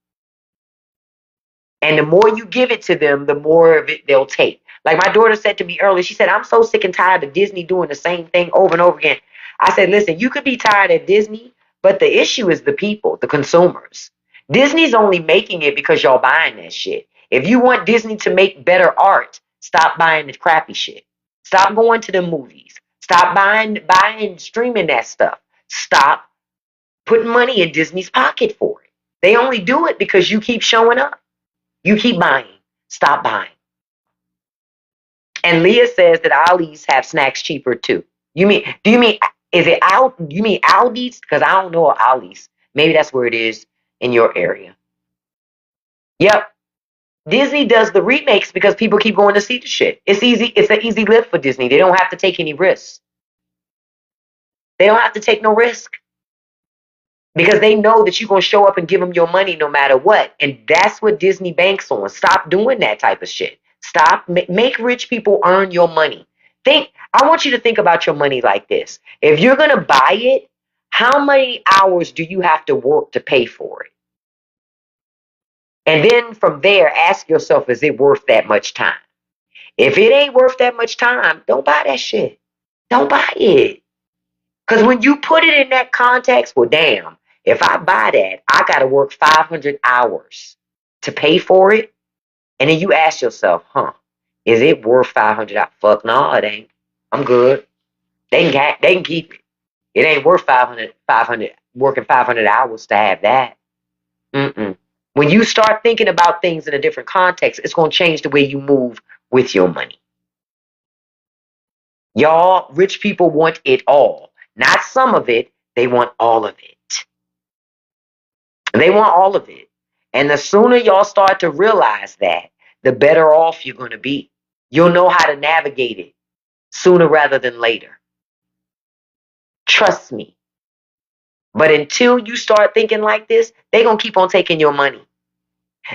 And the more you give it to them, the more of it they'll take. Like my daughter said to me earlier, she said, I'm so sick and tired of Disney doing the same thing over and over again. I said, listen, you could be tired of Disney, but the issue is the people, the consumers. Disney's only making it because y'all buying that shit. If you want Disney to make better art, stop buying the crappy shit. Stop going to the movies. Stop buying, streaming that stuff. Stop putting money in Disney's pocket for it. They only do it because you keep showing up. You keep buying. Stop buying. And Leah says that Ollie's have snacks cheaper too. Do you mean, is it out? You mean Aldi's? Because I don't know Ollie's. Maybe that's where it is in your area. Yep. Disney does the remakes because people keep going to see the shit. It's easy. It's an easy lift for Disney. They don't have to take any risks. They don't have to take no risk. Because they know that you're going to show up and give them your money no matter what. And that's what Disney banks on. Stop doing that type of shit. Stop. Make rich people earn your money. I want you to think about your money like this. If you're going to buy it, how many hours do you have to work to pay for it? And then from there, ask yourself, is it worth that much time? If it ain't worth that much time, don't buy that shit. Don't buy it. Because when you put it in that context, well, damn, if I buy that, I got to work 500 hours to pay for it. And then you ask yourself, is it worth 500 hours? Fuck no, it ain't. I'm good. They can keep it. It ain't worth 500, working 500 hours to have that. When you start thinking about things in a different context, it's going to change the way you move with your money. Y'all, rich people want it all. Not some of it. They want all of it. They want all of it. And the sooner y'all start to realize that, the better off you're going to be. You'll know how to navigate it sooner rather than later. Trust me. But until you start thinking like this, they're going to keep on taking your money.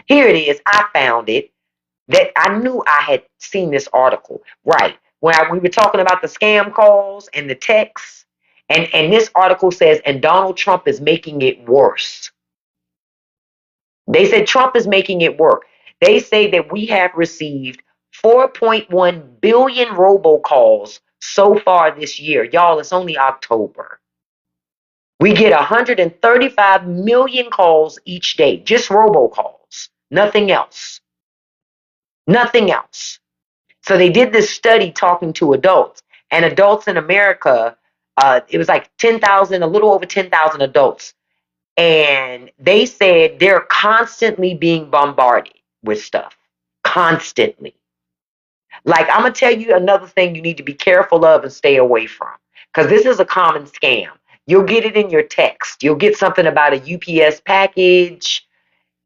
Here it is. I found it. That I knew I had seen this article. Right. When we were talking about the scam calls and the texts. And this article says, and Donald Trump is making it worse. They said Trump is making it work. They say that we have received 4.1 billion robocalls so far this year. Y'all, it's only October. We get 135 million calls each day, just robocalls, nothing else. Nothing else. So they did this study talking to adults, and adults in America, it was like 10,000, a little over 10,000 adults. And they said they're constantly being bombarded with stuff. Constantly. Like, I'm going to tell you another thing you need to be careful of and stay away from. Because this is a common scam. You'll get it in your text. You'll get something about a UPS package.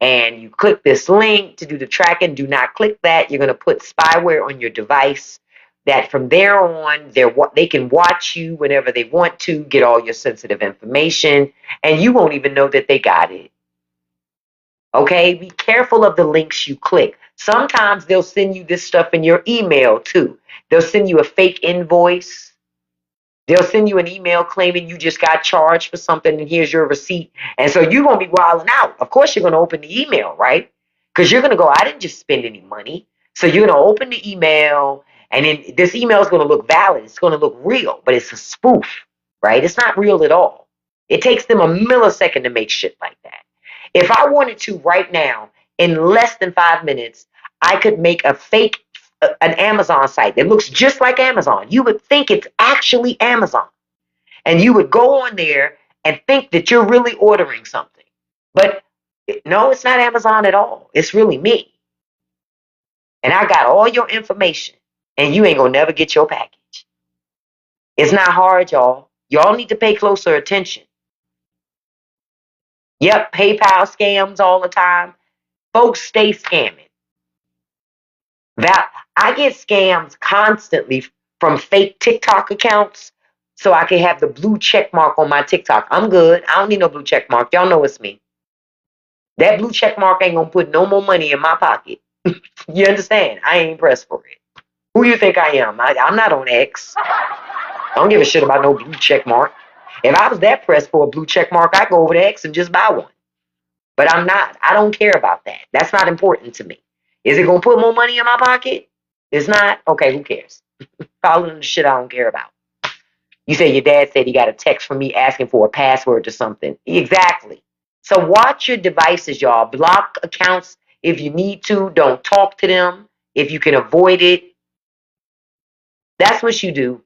And you click this link to do the tracking. Do not click that. You're going to put spyware on your device. That from there on, they can watch you whenever they want to, get all your sensitive information, and you won't even know that they got it. Okay? Be careful of the links you click. Sometimes they'll send you this stuff in your email too. They'll send you a fake invoice. They'll send you an email claiming you just got charged for something and here's your receipt. And so you're going to be wilding out. Of course, you're going to open the email, right? Because you're going to go, I didn't just spend any money. So you're going to open the email. And then this email is going to look valid. It's going to look real, but it's a spoof, right? It's not real at all. It takes them a millisecond to make shit like that. If I wanted to right now, in less than 5 minutes, I could make a fake, an Amazon site that looks just like Amazon. You would think it's actually Amazon. And you would go on there and think that you're really ordering something. But no, it's not Amazon at all. It's really me. And I got all your information. And you ain't gonna never get your package. It's not hard, y'all. Y'all need to pay closer attention. Yep, PayPal scams all the time. Folks stay scamming. I get scams constantly from fake TikTok accounts so I can have the blue check mark on my TikTok. I'm good. I don't need no blue check mark. Y'all know it's me. That blue check mark ain't gonna put no more money in my pocket. You understand? I ain't pressed for it. Who you think I am? I'm not on X. I don't give a shit about no blue check mark. If I was that pressed for a blue check mark, I'd go over to X and just buy one. But I'm not. I don't care about that. That's not important to me. Is it going to put more money in my pocket? It's not. Okay, who cares? Following the shit I don't care about. You say your dad said he got a text from me asking for a password to something. Exactly. So watch your devices, y'all. Block accounts if you need to. Don't talk to them if you can avoid it. That's what you do.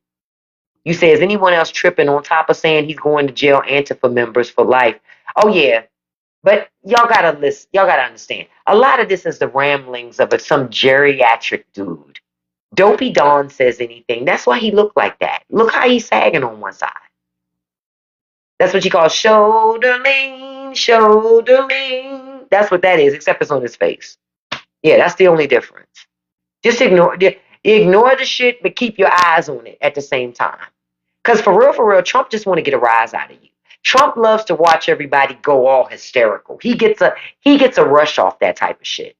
You say, is anyone else tripping on top of saying he's going to jail Antifa members for life? Oh, yeah. But y'all gotta listen. Y'all gotta understand. A lot of this is the ramblings of some geriatric dude. Dopey Don says anything. That's why he looked like that. Look how he's sagging on one side. That's what you call shoulder lean, shoulder lean. That's what that is, except it's on his face. Yeah, that's the only difference. Just ignore the shit, but keep your eyes on it at the same time. Because for real, Trump just want to get a rise out of you. Trump loves to watch everybody go all hysterical. He gets a rush off that type of shit.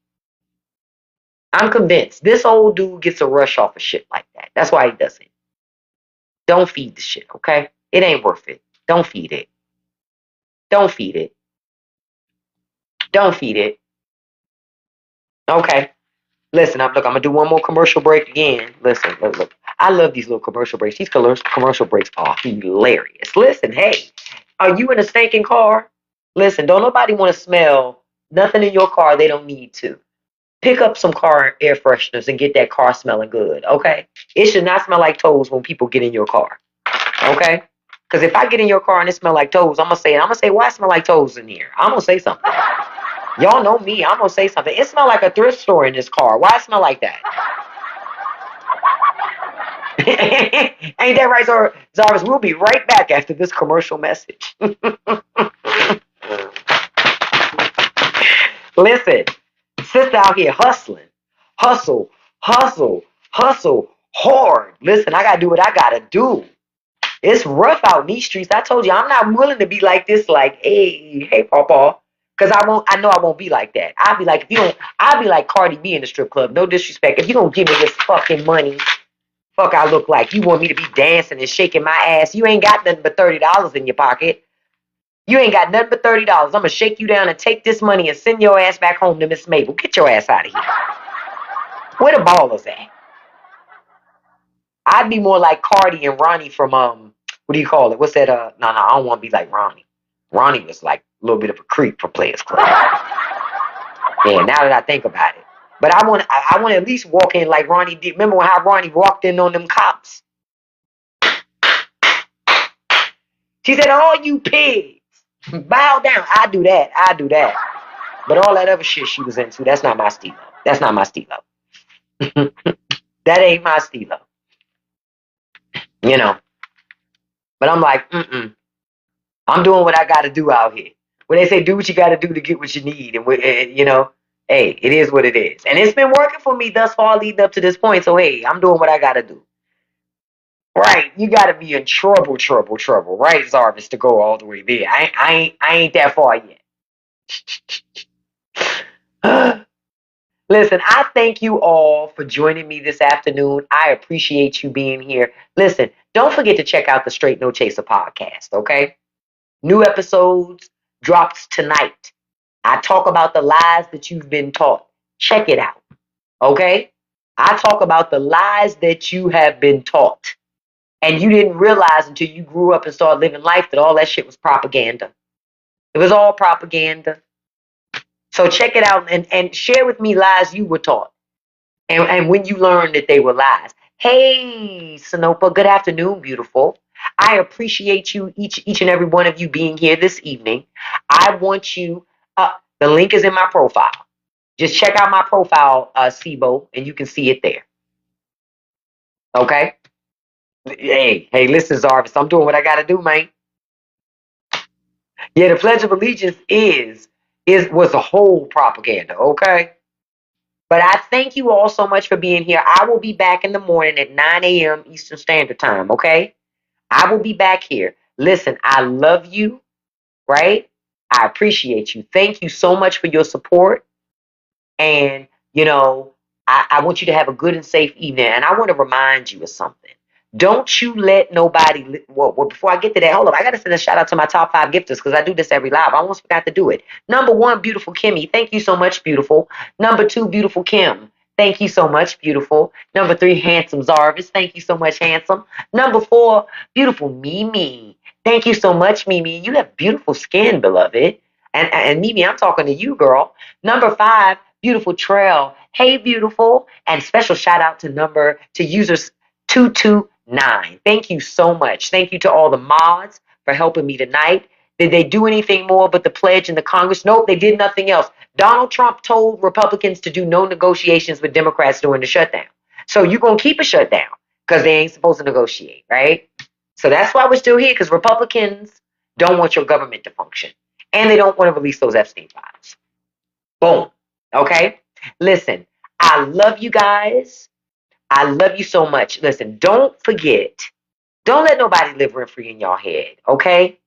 I'm convinced this old dude gets a rush off of shit like that. That's why he does it. Don't feed the shit, okay? It ain't worth it. Don't feed it. Don't feed it. Don't feed it. Okay. Listen, I'm gonna do one more commercial break again. Listen, look. I love these little commercial breaks. These commercial breaks are hilarious. Listen, hey, are you in a stinking car? Listen, don't nobody want to smell nothing in your car they don't need to. Pick up some car air fresheners and get that car smelling good, okay? It should not smell like toes when people get in your car, okay? Because if I get in your car and it smell like toes, I'm gonna say, why it smell like toes in here? I'm gonna say something. Y'all know me. I'm gonna say something. It smell like a thrift store in this car. Why it smell like that? Ain't that right, Zarvis? We'll be right back after this commercial message. Listen, sister out here hustling. Hustle, hustle, hustle hard. Listen, I gotta do what I gotta do. It's rough out in these streets. I told you, I'm not willing to be like this, like, hey, Pawpaw. Cause I know I won't be like that. I'll be like, I'll be like Cardi B in the strip club. No disrespect. If you don't give me this fucking money, fuck I look like. You want me to be dancing and shaking my ass. You ain't got nothing but $30 in your pocket. You ain't got nothing but $30. I'm gonna shake you down and take this money and send your ass back home to Miss Mabel. Get your ass out of here. Where the ballers at? I'd be more like Cardi and Ronnie from what do you call it? What's that? No, I don't want to be like Ronnie. Ronnie was like a little bit of a creep for Players Club. Yeah, now that I think about it. But I want to at least walk in like Ronnie did. Remember how Ronnie walked in on them cops? She said, all you pigs, bow down. I do that. But all that other shit she was into, that's not my stilo. That's not my stilo. That ain't my stilo. You know. But I'm like, I'm doing what I got to do out here. When they say do what you got to do to get what you need, and you know, hey, it is what it is. And it's been working for me thus far leading up to this point. So, hey, I'm doing what I got to do. Right, you got to be in trouble, right, Zarvis, to go all the way there. I ain't that far yet. Listen, I thank you all for joining me this afternoon. I appreciate you being here. Listen, don't forget to check out the Straight No Chaser podcast, okay? New episodes drops tonight. I talk about the lies that you've been taught. Check it out, okay? I talk about the lies that you have been taught. And you didn't realize until you grew up and started living life that all that shit was propaganda. It was all propaganda. So check it out and share with me lies you were taught. And when you learned that they were lies. Hey, Sinopa, good afternoon, beautiful. I appreciate you, each and every one of you being here this evening. I want you, the link is in my profile. Just check out my profile, Sibo, and you can see it there. Okay? Hey, listen, Zarvis, I'm doing what I gotta do, man. Yeah, the Pledge of Allegiance was a whole propaganda, okay? But I thank you all so much for being here. I will be back in the morning at 9 a.m. Eastern Standard Time, okay? I will be back here. Listen, I love you, right? I appreciate you. Thank you so much for your support. And, you know, I want you to have a good and safe evening. And I want to remind you of something. Don't you let nobody. Well, before I get to that, hold up. I got to send a shout out to my top 5 gifters because I do this every live. I almost forgot to do it. Number 1, beautiful Kimmy. Thank you so much, beautiful. Number 2, beautiful Kim. Thank you so much, beautiful. Number 3, handsome Zarvis. Thank you so much, handsome. Number 4, beautiful Mimi. Thank you so much, Mimi. You have beautiful skin, beloved. And Mimi, I'm talking to you, girl. Number 5, beautiful Trail. Hey, beautiful. And special shout out to users 229. Thank you so much. Thank you to all the mods for helping me tonight. Did they do anything more but the pledge in the Congress? Nope, they did nothing else. Donald Trump told Republicans to do no negotiations with Democrats during the shutdown. So you're going to keep a shutdown because they ain't supposed to negotiate, right? So that's why we're still here, because Republicans don't want your government to function. And they don't want to release those Epstein files. Boom. Okay? Listen, I love you guys. I love you so much. Listen, don't forget, don't let nobody live rent free in your head, okay?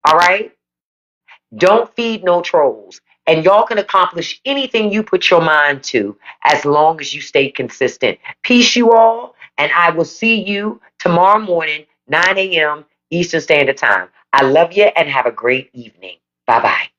All right? Don't feed no trolls. And y'all can accomplish anything you put your mind to as long as you stay consistent. Peace, you all. And I will see you tomorrow morning, 9 a.m. Eastern Standard Time. I love you and have a great evening. Bye bye.